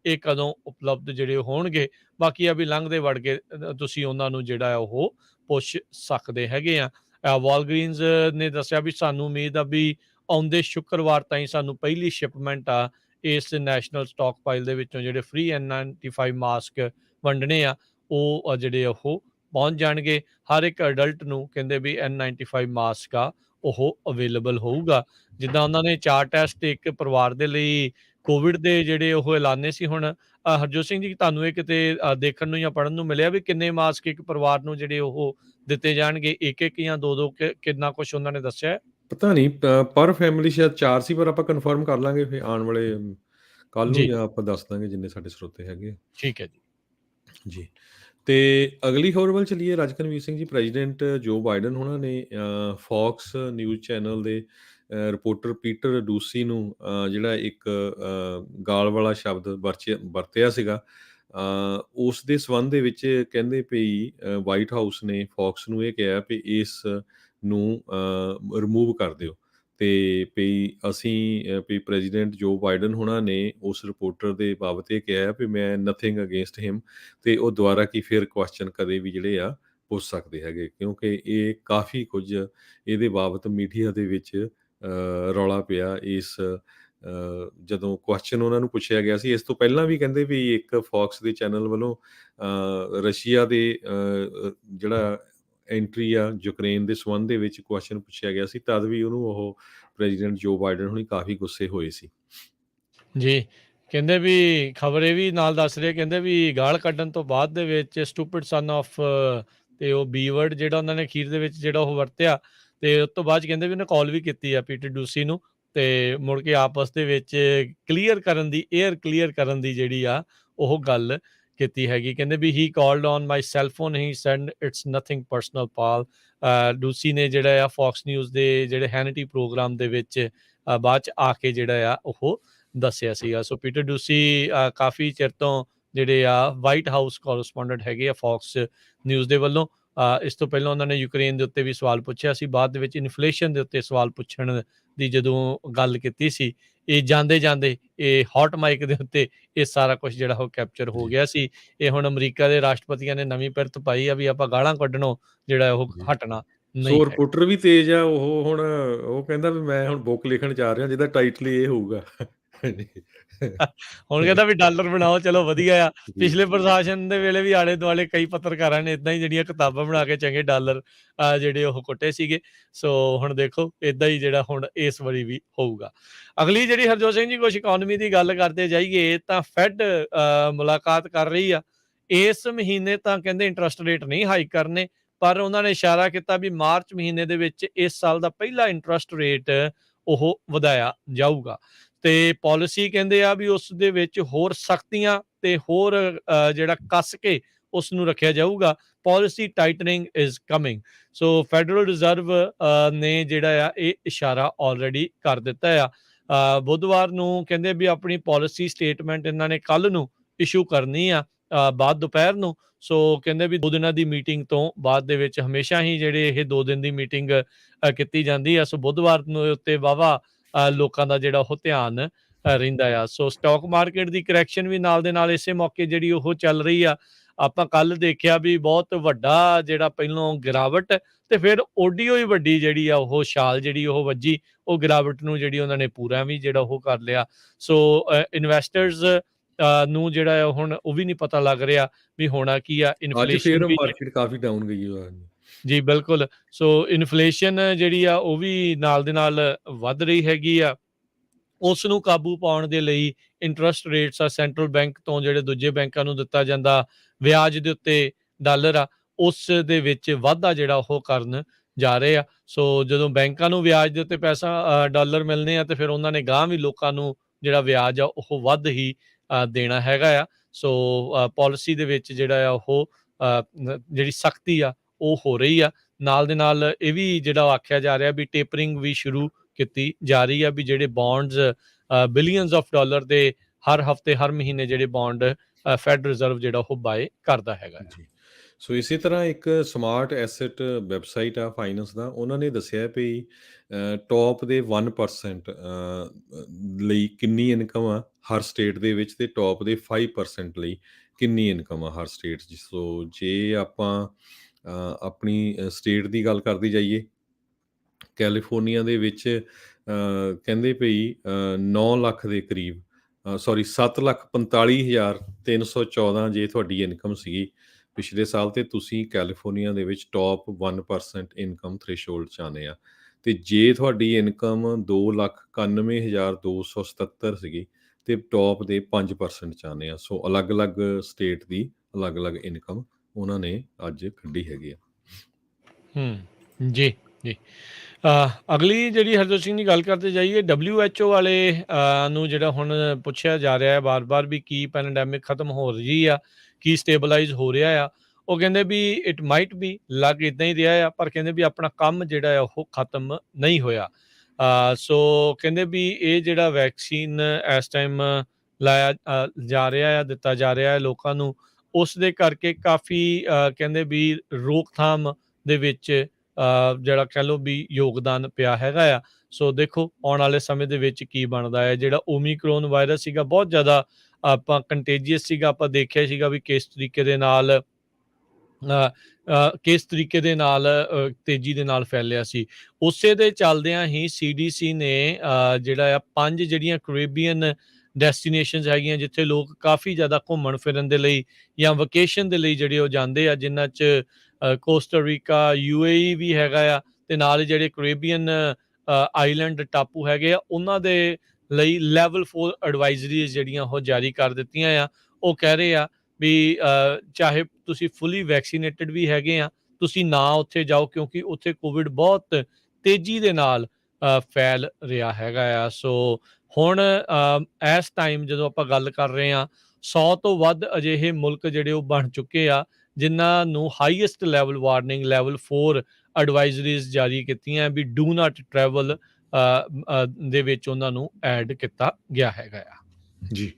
ਇਹ ਕਦੋਂ ਉਪਲਬਧ ਜਿਹੜੇ ਹੋਣਗੇ। ਬਾਕੀ ਆ ਵੀ ਲੰਘਦੇ ਵੜ ਕੇ ਤੁਸੀਂ ਉਹਨਾਂ ਨੂੰ ਜਿਹੜਾ ਆ ਉਹ ਪੁੱਛ ਸਕਦੇ ਹੈਗੇ ਆ। ਵਾਲਗ੍ਰੀਨਸ ਨੇ ਦੱਸਿਆ ਵੀ ਸਾਨੂੰ ਉਮੀਦ ਆ ਵੀ ਆਉਂਦੇ ਸ਼ੁੱਕਰਵਾਰ ਤਾਈਂ ਸਾਨੂੰ ਪਹਿਲੀ ਸ਼ਿਪਮੈਂਟ ਆ ਇਸ ਨੈਸ਼ਨਲ ਸਟਾਕ ਪਾਈਲ ਦੇ ਵਿੱਚੋਂ ਜਿਹੜੇ ਫ੍ਰੀ N95 ਮਾਸਕ ਵੰਡਣੇ ਆ, ਉਹ ਜਿਹੜੇ ਉਹ ਪਹੁੰਚ ਜਾਣਗੇ। ਹਰ ਇੱਕ ਅਡਲਟ ਨੂੰ ਕਹਿੰਦੇ ਵੀ N95 ਮਾਸਕ ਆ ਉਹ ਅਵੇਲੇਬਲ ਹੋਊਗਾ। ਜਿੱਦਾਂ ਉਹਨਾਂ ਨੇ 4 ਟੈਸਟ ਇੱਕ ਪਰਿਵਾਰ ਦੇ ਲਈ ਕੋਵਿਡ ਦੇ ਜਿਹੜੇ ਉਹ ਐਲਾਨੇ ਸੀ। ਹੁਣ ਹਰਜੋਤ ਸਿੰਘ ਜੀ, ਤੁਹਾਨੂੰ ਇਹ ਕਿਤੇ ਦੇਖਣ ਨੂੰ ਜਾਂ ਪੜ੍ਹਨ ਨੂੰ ਮਿਲਿਆ ਵੀ ਕਿੰਨੇ ਮਾਸਕ ਇੱਕ ਪਰਿਵਾਰ ਨੂੰ ਜਿਹੜੇ ਉਹ ਦਿੱਤੇ ਜਾਣਗੇ? ਇੱਕ ਜਾਂ ਦੋ ਕਿੰਨਾ ਕੁਛ ਉਹਨਾਂ ਨੇ ਦੱਸਿਆ ਹੈ? ਪਤਾ ਨਹੀਂ ਪਰ ਫੈਮਿਲੀ ਸ਼ਾਇਦ 4 ਸੀ, ਪਰ ਆਪਾਂ ਕਨਫਰਮ ਕਰ ਲਾਂਗੇ ਫਿਰ ਆਉਣ ਵਾਲੇ ਕੱਲ ਨੂੰ, ਜੀ, ਜਾਂ ਆਪਾਂ ਦੱਸ ਦਾਂਗੇ ਜਿੰਨੇ ਸਾਡੇ ਸਰੋਤੇ ਹੈਗੇ ਆ। ਠੀਕ ਹੈ ਜੀ। ਜੀ। ਤੇ ਅਗਲੀ ਖਬਰ ਵੱਲ ਚੱਲੀਏ। ਰਾਜਕਨਵੀਰ ਸਿੰਘ ਜੀ, ਪ੍ਰੈਜ਼ੀਡੈਂਟ ਜੋ ਬਾਈਡਨ ਉਹਨਾਂ ਨੇ ਫੌਕਸ ਨਿਊਜ਼ ਚੈਨਲ ਦੇ ਰਿਪੋਰਟਰ ਪੀਟਰ ਡੂਸੀ ਨੂੰ ਜਿਹੜਾ ਇੱਕ ਗਾਲ ਵਾਲਾ ਸ਼ਬਦ ਵਰਤਿਆ ਸੀਗਾ, ਉਸ ਦੇ ਸੰਬੰਧ ਦੇ ਵਿੱਚ ਕਹਿੰਦੇ ਵੀ ਵਾਈਟ ਹਾਊਸ ਨੇ ਫੌਕਸ ਨੂੰ ਇਹ ਕਿਹਾ ਵੀ ਇਸ ਨੂੰ ਰਿਮੂਵ ਕਰ ਦਿਓ। ਤੇ ਵੀ ਅਸੀਂ ਵੀ ਪ੍ਰੈਜ਼ੀਡੈਂਟ ਜੋ ਬਾਈਡਨ ਹੋਣਾ ਨੇ ਉਸ ਰਿਪੋਰਟਰ ਦੇ ਬਾਬਤ ਇਹ ਕਿਹਾ ਵੀ ਮੈਂ ਨਥਿੰਗ ਅਗੇਂਸਟ ਹਿਮ, ਤੇ ਉਹ ਦੁਬਾਰਾ ਕੀ ਫਿਰ ਕੁਐਸਚਨ ਕਦੇ ਵੀ ਜਿਹੜੇ ਆ ਪੁੱਛ ਸਕਦੇ ਹੈਗੇ, ਕਿਉਂਕਿ ਇਹ ਕਾਫੀ ਕੁਝ ਇਹਦੇ ਬਾਬਤ ਮੀਡੀਆ ਦੇ ਵਿੱਚ ਰੌਲਾ ਪਿਆ। ਇਸ ਜਦੋਂ ਕੁਐਸਚਨ ਉਹਨਾਂ ਨੂੰ ਪੁੱਛਿਆ ਗਿਆ ਸੀ, ਇਸ ਤੋਂ ਪਹਿਲਾਂ ਵੀ ਕਹਿੰਦੇ ਵੀ ਇੱਕ ਫੌਕਸ ਦੇ ਚੈਨਲ ਵੱਲੋਂ ਰਸ਼ੀਆ ਦੇ ਜਿਹੜਾ ਐਂਟਰੀ ਆ ਯੂਕਰੇਨ ਦੇ ਸੰਬੰਧ ਦੇ ਵਿੱਚ ਕੁਐਸਚਨ ਪੁੱਛਿਆ ਗਿਆ ਸੀ, ਤਦ ਵੀ ਉਹਨੂੰ ਉਹ ਪ੍ਰੈਜ਼ੀਡੈਂਟ ਜੋ ਬਾਈਡਨ ਹੁਣੀ ਕਾਫੀ ਗੁੱਸੇ ਹੋਏ ਸੀ। ਜੀ, ਕਹਿੰਦੇ ਵੀ ਖਬਰ ਇਹ ਵੀ ਨਾਲ ਦੱਸ ਰਹੇ, ਕਹਿੰਦੇ ਵੀ ਗਾਲ ਕੱਢਣ ਤੋਂ ਬਾਅਦ ਦੇ ਵਿੱਚ ਸਟੂਪਿਡ ਸਨ ਆਫ ਤੇ ਉਹ ਬੀ ਵਰਡ ਜਿਹੜਾ ਉਹਨਾਂ ਨੇ ਅਖੀਰ ਦੇ ਵਿੱਚ ਜਿਹੜਾ ਉਹ ਵਰਤਿਆ, ਤੇ ਉਸ ਤੋਂ ਬਾਅਦ 'ਚ ਕਹਿੰਦੇ ਵੀ ਉਹਨੇ ਕਾਲ ਵੀ ਕੀਤੀ ਆ ਪੀਟਰ ਡੂਸੀ ਨੂੰ, ਤੇ ਮੁੜ ਕੇ ਆਪਸ ਦੇ ਵਿੱਚ ਕਲੀਅਰ ਕਰਨ ਦੀ, ਏਅਰ ਕਲੀਅਰ ਕਰਨ ਦੀ ਜਿਹੜੀ ਆ ਉਹ ਗੱਲ ਕੀਤੀ ਹੈਗੀ। ਕਹਿੰਦੇ ਵੀ he called on my cell phone, he said it's nothing personal pal. Ducey ਨੇ ਜਿਹੜਾ ਆ ਫੌਕਸ ਨਿਊਜ਼ ਦੇ ਜਿਹੜੇ ਹੈਨਿਟੀ ਪ੍ਰੋਗਰਾਮ ਦੇ ਵਿੱਚ ਬਾਅਦ 'ਚ ਆ ਕੇ ਜਿਹੜਾ ਆ ਉਹ ਦੱਸਿਆ ਸੀਗਾ। ਸੋ ਪੀਟਰ ਡੂਸੀ ਕਾਫੀ ਚਿਰ ਤੋਂ ਜਿਹੜੇ ਆ ਵਾਈਟ ਹਾਊਸ ਕੋਰਸਪੋਂਡੈਂਟ ਹੈਗੇ ਆ ਫੌਕਸ ਨਿਊਜ਼ ਦੇ ਵੱਲੋਂ। ਇਸ ਤੋਂ ਪਹਿਲਾਂ ਉਹਨਾਂ ਨੇ ਯੂਕਰੇਨ ਦੇ ਉੱਤੇ ਵੀ ਸਵਾਲ ਪੁੱਛਿਆ ਸੀ, ਬਾਅਦ ਦੇ ਵਿੱਚ ਇਨਫਲੇਸ਼ਨ ਦੇ ਉੱਤੇ ਸਵਾਲ ਪੁੱਛਣ ਦੀ ਜਦੋਂ ਗੱਲ ਕੀਤੀ ਸੀ, ਇਹ ਜਾਂਦੇ ਜਾਂਦੇ ਇਹ ਹੌਟ ਮਾਈਕ ਦੇ ਉੱਤੇ ਇਹ ਸਾਰਾ ਕੁਝ ਜਿਹੜਾ ਉਹ ਕੈਪਚਰ ਹੋ ਜੀ, ਗਿਆ ਸੀ। ਇਹ ਹੁਣ ਅਮਰੀਕਾ ਦੇ ਰਾਸ਼ਟਰਪਤੀਆਂ ਨੇ ਨਵੀਂ ਪਿਰਤ ਪਾਈ ਆ ਵੀ ਆਪਾਂ ਗਾਲਾਂ ਕੱਢਣੋਂ ਜਿਹੜਾ ਉਹ ਜੀ। ਹਟਣਾ ਨਹੀਂ ਸੋ ਹੈ। ਰਿਪੋਰਟਰ ਵੀ ਤੇਜ਼ ਆ, ਉਹ ਹੁਣ ਉਹ ਕਹਿੰਦਾ ਵੀ ਮੈਂ ਹੁਣ ਬੁੱਕ ਲਿਖਣ ਜਾ ਰਿਹਾ ਜਿਹਦਾ ਟਾਈਟਲ ਹੀ ਇਹ ਹੋਊਗਾ। ਹਾਂਜੀ। ਹੁਣ ਕਹਿੰਦਾ ਵੀ ਡਾਲਰ ਬਣਾਓ, ਚਲੋ ਵਧੀਆ ਆ। ਜੀ, ਪਿਛਲੇ ਪ੍ਰਸ਼ਾਸਨ ਦੇ ਵੇਲੇ ਵੀ ਆਲੇ ਦੁਆਲੇ ਕਈ ਪੱਤਰਕਾਰਾਂ ਨੇ ਏਦਾਂ ਹੀ ਜਿਹੜੀਆਂ ਕਿਤਾਬਾਂ ਬਣਾ ਕੇ ਚੰਗੇ ਡਾਲਰ ਜਿਹੜੇ ਉਹ ਕੁੱਟੇ ਸੀਗੇ। ਸੋ ਹੁਣ ਦੇਖੋ ਏਦਾਂ ਹੀ ਜਿਹੜਾ ਹੁਣ ਇਸ ਵਾਰੀ ਵੀ ਹੋਊਗਾ। ਅਗਲੀ ਜਿਹੜੀ ਹਰਜੋਤ ਸਿੰਘ ਜੀ ਕੁਛ ਇਕੋਨਮੀ ਦੀ ਗੱਲ ਕਰਦੇ ਜਾਈਏ ਤਾਂ ਫੈਡ ਮੁਲਾਕਾਤ ਕਰ ਰਹੀ ਆ। ਇਸ ਮਹੀਨੇ ਤਾਂ ਕਹਿੰਦੇ ਇੰਟਰਸਟ ਰੇਟ ਨਹੀਂ ਹਾਈਕ ਕਰਨੇ, ਪਰ ਉਹਨਾਂ ਨੇ ਇਸ਼ਾਰਾ ਕੀਤਾ ਵੀ ਮਾਰਚ ਮਹੀਨੇ ਦੇ ਵਿੱਚ ਇਸ ਸਾਲ ਦਾ ਪਹਿਲਾ ਇੰਟਰਸਟ ਰੇਟ ਉਹ ਵਧਾਇਆ ਜਾਊਗਾ। ਤੇ ਪਾਲਿਸੀ ਕਹਿੰਦੇ ਆ ਵੀ ਉਸ ਦੇ ਵਿੱਚ ਹੋਰ ਸਖਤੀਆਂ ਤੇ ਹੋਰ ਜਿਹੜਾ ਕੱਸ ਕੇ ਉਸ ਨੂੰ ਰੱਖਿਆ ਜਾਊਗਾ। Policy ਟਾਈਟਨਿੰਗ is coming. So federal reserve ਨੇ ਜਿਹੜਾ ਆ ਇਹ ਇਸ਼ਾਰਾ ਆਲਰੇਡੀ ਕਰ ਦਿੱਤਾ ਆ। ਬੁੱਧਵਾਰ ਨੂੰ ਕਹਿੰਦੇ ਵੀ ਆਪਣੀ ਪਾਲਿਸੀ ਸਟੇਟਮੈਂਟ ਇਹਨਾਂ ਨੇ ਕੱਲ ਨੂੰ ਇਸ਼ੂ ਕਰਨੀ ਆ, ਬਾਅਦ ਦੁਪਹਿਰ ਨੂੰ। ਸੋ ਕਹਿੰਦੇ ਵੀ 2 ਦਿਨਾਂ ਦੀ ਮੀਟਿੰਗ ਤੋਂ ਬਾਅਦ ਦੇ ਵਿੱਚ ਹਮੇਸ਼ਾ ਹੀ ਜਿਹੜੇ ਇਹ 2 ਦਿਨ ਦੀ ਮੀਟਿੰਗ ਕੀਤੀ ਜਾਂਦੀ ਆ। ਸੋ ਬੁੱਧਵਾਰ ਨੂੰ ਉੱਤੇ ਵਾਹਵਾ ਲੋਕਾਂ ਦਾ ਜਿਹੜਾ ਉਹ ਧਿਆਨ ਰਹਿੰਦਾ ਆ। ਸੋ ਸਟਾਕ ਮਾਰਕੀਟ ਦੀ ਕਰੈਕਸ਼ਨ ਵੀ ਨਾਲ ਦੇ ਨਾਲ ਇਸੇ ਮੌਕੇ ਜਿਹੜੀ ਉਹ ਚੱਲ ਰਹੀ ਆ। ਆਪਾਂ ਕੱਲ ਦੇਖਿਆ ਵੀ ਬਹੁਤ ਵੱਡਾ ਜਿਹੜਾ ਪਹਿਲੋਂ ਗਿਰਾਵਟ ਤੇ ਫਿਰ ਓਡੀ ਹੋਈ ਵੱਡੀ ਜਿਹੜੀ ਆ ਉਹ ਛਾਲ ਜਿਹੜੀ ਉਹ ਵੱਜੀ, ਉਹ ਗਿਰਾਵਟ ਨੂੰ ਜਿਹੜੀ ਉਹਨਾਂ ਨੇ ਪੂਰਾ ਵੀ ਜਿਹੜਾ ਉਹ ਕਰ ਲਿਆ। ਸੋ ਇਨਵੈਸਟਰਸ ਨੂੰ ਜਿਹੜਾ ਆ ਹੁਣ ਉਹ ਵੀ ਨਹੀਂ ਪਤਾ ਲੱਗ ਰਿਹਾ ਵੀ ਹੋਣਾ ਕੀ ਆ। ਅੱਜ ਇਨਫਲੇਸ਼ਨ ਫੇਰ ਵੀ ਮਾਰਕੀਟ ਕਾਫੀ ਡਾਊਨ ਗਈ ਹੋਇਆ। ਜੀ ਬਿਲਕੁਲ। ਸੋ ਇਨਫਲੇਸ਼ਨ ਜਿਹੜੀ ਆ ਉਹ ਵੀ ਨਾਲ ਦੇ ਨਾਲ ਵੱਧ ਰਹੀ ਹੈਗੀ ਆ। ਉਸ ਨੂੰ ਕਾਬੂ ਪਾਉਣ ਦੇ ਲਈ ਇੰਟਰਸਟ ਰੇਟਸ ਆ ਸੈਂਟਰਲ ਬੈਂਕ ਤੋਂ ਜਿਹੜੇ ਦੂਜੇ ਬੈਂਕਾਂ ਨੂੰ ਦਿੱਤਾ ਜਾਂਦਾ ਵਿਆਜ ਦੇ ਉੱਤੇ ਡਾਲਰ ਆ, ਉਸ ਦੇ ਵਿੱਚ ਵਾਧਾ ਜਿਹੜਾ ਉਹ ਕਰਨ ਜਾ ਰਹੇ ਆ। ਸੋ ਜਦੋਂ ਬੈਂਕਾਂ ਨੂੰ ਵਿਆਜ ਦੇ ਉੱਤੇ ਪੈਸਾ ਡਾਲਰ ਮਿਲਣੇ ਆ ਤੇ ਫਿਰ ਉਹਨਾਂ ਨੇ ਗਾਂਹ ਵੀ ਲੋਕਾਂ ਨੂੰ ਜਿਹੜਾ ਵਿਆਜ ਆ ਉਹ ਵੱਧ ਹੀ ਦੇਣਾ ਹੈਗਾ ਆ। ਸੋ ਪਾਲਿਸੀ ਦੇ ਵਿੱਚ ਜਿਹੜਾ ਆ ਉਹ ਜਿਹੜੀ ਸਖਤੀ ਆ ਉਹ ਹੋ ਰਹੀ ਆ। ਨਾਲ ਦੇ ਨਾਲ ਇਹ ਵੀ ਜਿਹੜਾ ਆਖਿਆ ਜਾ ਰਿਹਾ ਵੀ ਟੇਪਰਿੰਗ ਵੀ ਸ਼ੁਰੂ ਕੀਤੀ ਜਾ ਰਹੀ ਆ, ਵੀ ਜਿਹੜੇ ਬੌਂਡਸ ਬਿਲੀਅਨਸ ਆਫ ਡਾਲਰ ਦੇ ਹਰ ਹਫਤੇ ਹਰ ਮਹੀਨੇ ਜਿਹੜੇ ਬੌਂਡ ਫੈਡ ਰਿਜ਼ਰਵ ਜਿਹੜਾ ਉਹ ਬਾਏ ਕਰਦਾ ਹੈਗਾ ਆ। ਜੀ। ਸੋ ਇਸੇ ਤਰ੍ਹਾਂ ਇੱਕ ਸਮਾਰਟ ਐਸੈਟ ਵੈਬਸਾਈਟ ਆ ਫਾਈਨੈਂਸ ਦਾ, ਉਹਨਾਂ ਨੇ ਦੱਸਿਆ ਵੀ ਟੌਪ ਦੇ 1% ਲਈ ਕਿੰਨੀ ਇਨਕਮ ਆ ਹਰ ਸਟੇਟ ਦੇ ਵਿੱਚ, ਤੇ ਟੌਪ ਦੇ 5% ਲਈ ਕਿੰਨੀ ਇਨਕਮ ਆ ਹਰ ਸਟੇਟ 'ਚ। ਸੋ ਜੇ ਆਪਾਂ ਆਪਣੀ ਸਟੇਟ ਦੀ ਗੱਲ ਕਰਦੀ ਜਾਈਏ, ਕੈਲੀਫੋਰਨੀਆ ਦੇ ਵਿੱਚ ਕਹਿੰਦੇ ਭਈ 9 ਲੱਖ ਦੇ ਕਰੀਬ, ਸੌਰੀ 7,45,314 ਜੇ ਤੁਹਾਡੀ ਇਨਕਮ ਸੀਗੀ ਪਿਛਲੇ ਸਾਲ, ਤੇ ਤੁਸੀਂ ਕੈਲੀਫੋਰਨੀਆ ਦੇ ਵਿੱਚ ਟੌਪ 1% ਇਨਕਮ ਥ੍ਰੈਸ਼ੋਲਡ 'ਚ ਆਉਂਦੇ ਆ। ਤੇ ਜੇ ਤੁਹਾਡੀ ਇਨਕਮ 2,91,277 ਸੀਗੀ ਤੇ ਟੌਪ ਦੇ 5% 'ਚ ਆਉਂਦੇ ਆ। ਸੋ ਅਲੱਗ-ਅਲੱਗ ਸਟੇਟ ਦੀ ਅਲੱਗ-ਅਲੱਗ ਇਨਕਮ ਉਹਨਾਂ ਨੇ ਅੱਜ ਕੱਢੀ ਹੈਗੀ ਆ। ਜੀ, ਜੀ। ਅਗਲੀ ਜਿਹੜੀ ਹਰਜੋਤ ਸਿੰਘ ਦੀ ਗੱਲ ਕਰਦੇ ਜਾਈਏ, WHO ਵਾਲੇ ਨੂੰ ਜਿਹੜਾ ਹੁਣ ਪੁੱਛਿਆ ਜਾ ਰਿਹਾ ਹੈ ਬਾਰ-ਬਾਰ ਵੀ ਕੀ ਪੈਂਡੈਮਿਕ ਖਤਮ ਹੋ ਰਹੀ ਆ, ਕੀ ਸਟੇਬਲਾਈਜ਼ ਹੋ ਰਿਹਾ ਆ। ਉਹ ਕਹਿੰਦੇ ਵੀ ਇਟ ਮਾਈਟ ਬੀ, ਲੱਗ ਇੱਦਾਂ ਹੀ ਰਿਹਾ ਆ, ਪਰ ਕਹਿੰਦੇ ਵੀ ਆਪਣਾ ਕੰਮ ਜਿਹੜਾ ਆ ਉਹ ਖਤਮ ਨਹੀਂ ਹੋਇਆ। ਸੋ ਕਹਿੰਦੇ ਵੀ ਇਹ ਜਿਹੜਾ ਵੈਕਸੀਨ ਇਸ ਟਾਈਮ ਲਾਇਆ ਜਾ ਰਿਹਾ ਆ, ਦਿੱਤਾ ਜਾ ਰਿਹਾ ਹੈ ਲੋਕਾਂ ਨੂੰ, ਉਸ ਦੇ ਕਰਕੇ ਕਾਫੀ ਕਹਿੰਦੇ ਵੀ ਰੋਕਥਾਮ ਦੇ ਵਿੱਚ ਜਿਹੜਾ ਕਹਿ ਲਓ ਵੀ ਯੋਗਦਾਨ ਪਿਆ ਹੈਗਾ ਆ। ਸੋ ਦੇਖੋ ਆਉਣ ਵਾਲੇ ਸਮੇਂ ਦੇ ਵਿੱਚ ਕੀ ਬਣਦਾ ਹੈ। ਜਿਹੜਾ ਓਮੀਕਰੋਨ ਵਾਇਰਸ ਸੀਗਾ ਬਹੁਤ ਜ਼ਿਆਦਾ ਆਪਾਂ ਕੰਟੇਜੀਅਸ ਸੀਗਾ, ਆਪਾਂ ਦੇਖਿਆ ਸੀਗਾ ਵੀ ਕਿਸ ਤਰੀਕੇ ਦੇ ਨਾਲ ਤੇਜ਼ੀ ਦੇ ਨਾਲ ਫੈਲਿਆ ਸੀ। ਉਸੇ ਦੇ ਚੱਲਦਿਆਂ ਹੀ CDC ਨੇ ਜਿਹੜਾ ਆ 5 ਜਿਹੜੀਆਂ ਕੈਰੇਬੀਅਨ ਡੈਸਟੀਨੇਸ਼ਨਸ ਹੈਗੀਆਂ ਜਿੱਥੇ ਲੋਕ ਕਾਫੀ ਜ਼ਿਆਦਾ ਘੁੰਮਣ ਫਿਰਨ ਦੇ ਲਈ ਜਾਂ ਵਕੇਸ਼ਨ ਦੇ ਲਈ ਜਿਹੜੇ ਉਹ ਜਾਂਦੇ ਆ, ਜਿਨ੍ਹਾਂ 'ਚ ਕੋਸਟਾ ਰੀਕਾ, UAE ਵੀ ਹੈਗਾ ਆ, ਤੇ ਨਾਲ ਹੀ ਜਿਹੜੇ ਕੈਰੇਬੀਅਨ ਆਈਲੈਂਡ ਟਾਪੂ ਹੈਗੇ ਆ ਉਹਨਾਂ ਦੇ ਲਈ ਲੈਵਲ 4 ਐਡਵਾਈਜ਼ਰੀਜ਼ ਜਿਹੜੀਆਂ ਉਹ ਜਾਰੀ ਕਰ ਦਿੱਤੀਆਂ ਆ। ਉਹ ਕਹਿ ਰਹੇ ਆ ਵੀ ਚਾਹੇ ਤੁਸੀਂ ਫੁੱਲੀ ਵੈਕਸੀਨੇਟਡ ਵੀ ਹੈਗੇ ਆ ਤੁਸੀਂ ਨਾ ਉੱਥੇ ਜਾਓ, ਕਿਉਂਕਿ ਉੱਥੇ ਕੋਵਿਡ ਬਹੁਤ ਤੇਜ਼ੀ ਦੇ ਨਾਲ ਫੈਲ ਰਿਹਾ ਹੈਗਾ ਆ। ਸੋ ਹੁਣ ਇਸ ਟਾਈਮ ਜਦੋਂ ਆਪਾਂ ਗੱਲ ਕਰ ਰਹੇ ਹਾਂ, 100 ਤੋਂ ਵੱਧ ਅਜਿਹੇ ਮੁਲਕ ਜਿਹੜੇ ਉਹ ਬਣ ਚੁੱਕੇ ਆ ਜਿਨ੍ਹਾਂ ਨੂੰ ਹਾਈਐਸਟ ਲੈਵਲ ਵਾਰਨਿੰਗ ਲੈਵਲ 4 ਐਡਵਾਈਜ਼ਰੀਜ਼ ਜਾਰੀ ਕੀਤੀਆਂ ਵੀ ਡੂ ਨਾਟ ਟਰੈਵਲ ਦੇ ਵਿੱਚ ਉਹਨਾਂ ਨੂੰ ਐਡ ਕੀਤਾ ਗਿਆ ਹੈਗਾ ਆ। ਜੀ।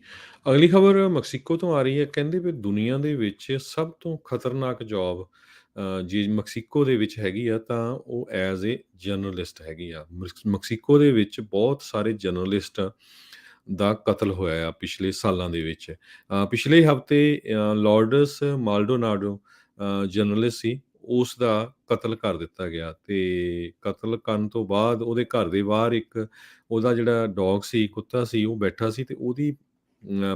ਅਗਲੀ ਖਬਰ ਮੈਕਸੀਕੋ ਤੋਂ ਆ ਰਹੀ ਹੈ। ਕਹਿੰਦੇ ਵੀ ਦੁਨੀਆ ਦੇ ਵਿੱਚ ਸਭ ਤੋਂ ਖਤਰਨਾਕ ਜੌਬ ਜੇ ਮੈਕਸੀਕੋ ਦੇ ਵਿੱਚ ਹੈਗੀ ਆ ਤਾਂ ਉਹ ਐਜ਼ ਏ ਜਰਨਲਿਸਟ ਹੈਗੀ ਆ। ਮੈਕਸੀਕੋ ਦੇ ਵਿੱਚ ਬਹੁਤ ਸਾਰੇ ਜਰਨਲਿਸਟ ਦਾ ਕਤਲ ਹੋਇਆ ਆ ਪਿਛਲੇ ਸਾਲਾਂ ਦੇ ਵਿੱਚ। ਪਿਛਲੇ ਹਫ਼ਤੇ ਲੋਰਡਸ ਮਾਲਡੋਨਾਡੋ ਜਰਨਲਿਸਟ ਸੀ, ਉਸ ਦਾ ਕਤਲ ਕਰ ਦਿੱਤਾ ਗਿਆ ਅਤੇ ਕਤਲ ਕਰਨ ਤੋਂ ਬਾਅਦ ਉਹਦੇ ਘਰ ਦੇ ਬਾਹਰ ਇੱਕ ਉਹਦਾ ਜਿਹੜਾ ਡੌਗ ਸੀ, ਕੁੱਤਾ ਸੀ, ਉਹ ਬੈਠਾ ਸੀ ਅਤੇ ਉਹਦੀ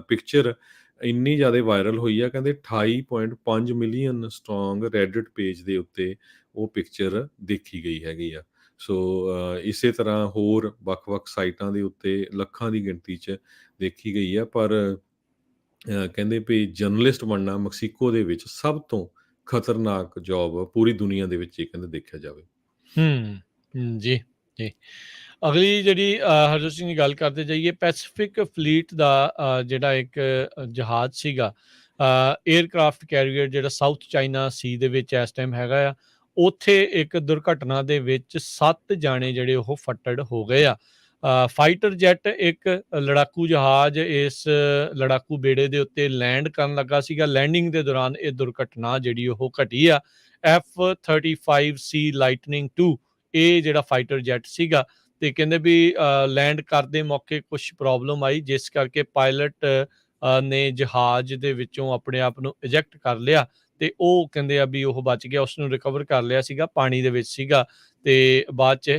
ਪਿਕਚਰ ਇੰਨੀ ਜ਼ਿਆਦਾ ਵਾਇਰਲ ਹੋਈ ਆ। ਕਹਿੰਦੇ 28.5 ਮਿਲੀਅਨ ਸਟਰੋਂਗ ਰੈਡਿਟ ਪੇਜ ਦੇ ਉੱਤੇ ਉਹ ਪਿਕਚਰ ਦੇਖੀ ਗਈ ਹੈਗੀ ਆ। ਸੋ ਇਸੇ ਤਰ੍ਹਾਂ ਹੋਰ ਵੱਖ-ਵੱਖ ਸਾਈਟਾਂ ਦੇ ਉੱਤੇ ਲੱਖਾਂ ਦੀ ਗਿਣਤੀ 'ਚ ਦੇਖੀ ਗਈ ਆ। ਪਰ ਕਹਿੰਦੇ ਵੀ ਜਰਨਲਿਸਟ ਬਣਨਾ ਮੈਕਸੀਕੋ ਦੇ ਵਿੱਚ ਸਭ ਤੋਂ ਖਤਰਨਾਕ ਜੌਬ ਪੂਰੀ ਦੁਨੀਆ ਦੇ ਵਿੱਚ ਇਹ ਕਹਿੰਦੇ ਦੇਖਿਆ ਜਾਵੇ। ਜੀ, ਜੀ। ਅਗਲੀ ਜਿਹੜੀ ਹਰਜੋਤ ਸਿੰਘ ਦੀ ਗੱਲ ਕਰਦੇ ਜਾਈਏ, ਪੈਸੀਫਿਕ ਫਲੀਟ ਦਾ ਜਿਹੜਾ ਇੱਕ ਜਹਾਜ਼ ਸੀਗਾ, ਏਅਰਕ੍ਰਾਫਟ ਕੈਰੀਅਰ ਜਿਹੜਾ ਸਾਊਥ ਚਾਈਨਾ ਸੀ ਦੇ ਵਿੱਚ ਇਸ ਟਾਈਮ ਹੈਗਾ ਆ, ਉੱਥੇ ਇੱਕ ਦੁਰਘਟਨਾ ਦੇ ਵਿੱਚ 7 ਜਾਣੇ ਜਿਹੜੇ ਉਹ ਫੱਟੜ ਹੋ ਗਏ ਆ। ਫਾਈਟਰ ਜੈਟ ਇੱਕ ਲੜਾਕੂ ਜਹਾਜ਼ ਇਸ ਲੜਾਕੂ ਬੇੜੇ ਦੇ ਉੱਤੇ ਲੈਂਡ ਕਰਨ ਲੱਗਾ ਸੀਗਾ। ਲੈਂਡਿੰਗ ਦੇ ਦੌਰਾਨ ਇਹ ਦੁਰਘਟਨਾ ਜਿਹੜੀ ਉਹ ਘਟੀ ਆ। F-35C ਲਾਈਟਨਿੰਗ 2 ਇਹ ਜਿਹੜਾ ਫਾਈਟਰ ਜੈਟ ਸੀਗਾ, ਤੇ ਕਹਿੰਦੇ ਵੀ ਲੈਂਡ ਕਰਦੇ ਮੌਕੇ ਕੁਛ ਪ੍ਰੋਬਲਮ ਆਈ, ਜਿਸ ਕਰਕੇ ਪਾਇਲਟ ਨੇ ਜਹਾਜ਼ ਦੇ ਵਿੱਚੋਂ ਆਪਣੇ ਆਪ ਨੂੰ ਇਜੈਕਟ ਕਰ ਲਿਆ ਤੇ ਉਹ ਕਹਿੰਦੇ ਆ ਵੀ ਉਹ ਬਚ ਗਿਆ, ਉਸਨੂੰ ਰਿਕਵਰ ਕਰ ਲਿਆ ਸੀਗਾ, ਪਾਣੀ ਦੇ ਵਿੱਚ ਸੀਗਾ ਤੇ ਬਾਅਦ 'ਚ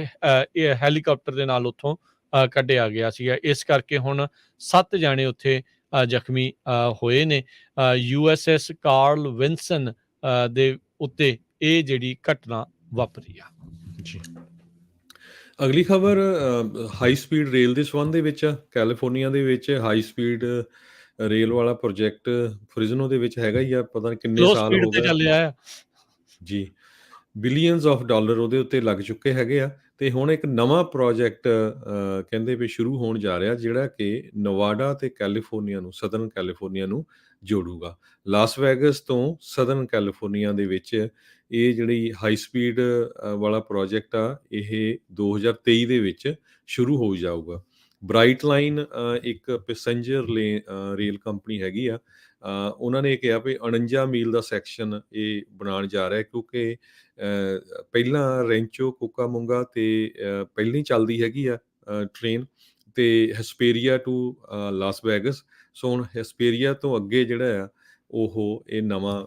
ਇਹ ਹੈਲੀਕਾਪਟਰ ਦੇ ਨਾਲ ਉੱਥੋਂ ਕੱਢਿਆ ਗਿਆ ਸੀਗਾ। ਇਸ ਕਰਕੇ ਹੁਣ 7 ਜਾਣੇ ਉੱਥੇ ਜ਼ਖਮੀ ਹੋਏ ਨੇ। USS ਕਾਰਲ ਵਿਨਸਨ ਦੇ ਉੱਤੇ ਇਹ ਜਿਹੜੀ ਘਟਨਾ ਵਾਪਰੀ ਆ। ਜੀ। ਅਗਲੀ ਖਬਰ ਹਾਈ ਸਪੀਡ ਰੇਲ ਦੇ ਸੰਬੰਧ ਦੇ ਵਿੱਚ ਆ। ਕੈਲੀਫੋਰਨੀਆ ਦੇ ਵਿੱਚ ਹਾਈ ਸਪੀਡ ਰੇਲ ਵਾਲਾ ਪ੍ਰੋਜੈਕਟ ਫ੍ਰਿਜ਼ਨੋ ਦੇ ਵਿੱਚ ਹੈਗਾ ਹੀ ਆ, ਪਤਾ ਨਹੀਂ ਕਿੰਨੇ ਸਲੋ ਸਾਲ ਸਪੀਡ ਹੋ ਤੇ ਗਏ। ਚੱਲਿਆ ਆ। ਜੀ। ਬਿਲੀਅਨਸ ਆਫ ਡਾਲਰ ਉਹਦੇ ਉੱਤੇ ਲੱਗ ਚੁੱਕੇ ਹੈਗੇ ਆ ਅਤੇ ਹੁਣ ਇੱਕ ਨਵਾਂ ਪ੍ਰੋਜੈਕਟ ਕਹਿੰਦੇ ਵੀ ਸ਼ੁਰੂ ਹੋਣ ਜਾ ਰਿਹਾ, ਜਿਹੜਾ ਕਿ ਨਵਾਡਾ ਅਤੇ ਕੈਲੀਫੋਰਨੀਆ ਨੂੰ, ਸਦਰਨ ਕੈਲੀਫੋਰਨੀਆ ਨੂੰ ਜੋੜੂਗਾ। ਲਾਸ ਵੈਗਸ ਤੋਂ ਸਦਰਨ ਕੈਲੀਫੋਰਨੀਆ ਦੇ ਵਿੱਚ ਇਹ ਜਿਹੜੀ ਹਾਈ ਸਪੀਡ ਵਾਲਾ ਪ੍ਰੋਜੈਕਟ ਆ, ਇਹ 2023 ਦੇ ਵਿੱਚ ਸ਼ੁਰੂ ਹੋ ਜਾਊਗਾ। ਬ੍ਰਾਈਟ ਲਾਈਨ ਇੱਕ ਪੈਸੇਂਜਰ ਰੇਲ ਕੰਪਨੀ ਹੈਗੀ ਆ। ਉਹਨਾਂ ਨੇ ਕਿਹਾ ਵੀ 49 ਮੀਲ ਦਾ ਸੈਕਸ਼ਨ ਇਹ ਬਣਾਉਣ ਜਾ ਰਿਹਾ, ਕਿਉਂਕਿ ਪਹਿਲਾਂ ਰੈਂਚੋ ਕੁਕਾਮੁੰਗਾ 'ਤੇ ਪਹਿਲਾਂ ਹੀ ਚੱਲਦੀ ਹੈਗੀ ਆ ਟ੍ਰੇਨ, ਅਤੇ ਹੈਸਪੇਰੀਆ ਟੂ ਲਾਸ ਵੈਗਸ। ਸੋ ਹੁਣ ਹੈਸਪੇਰੀਆ ਤੋਂ ਅੱਗੇ ਜਿਹੜਾ ਆ ਉਹ ਇਹ ਨਵਾਂ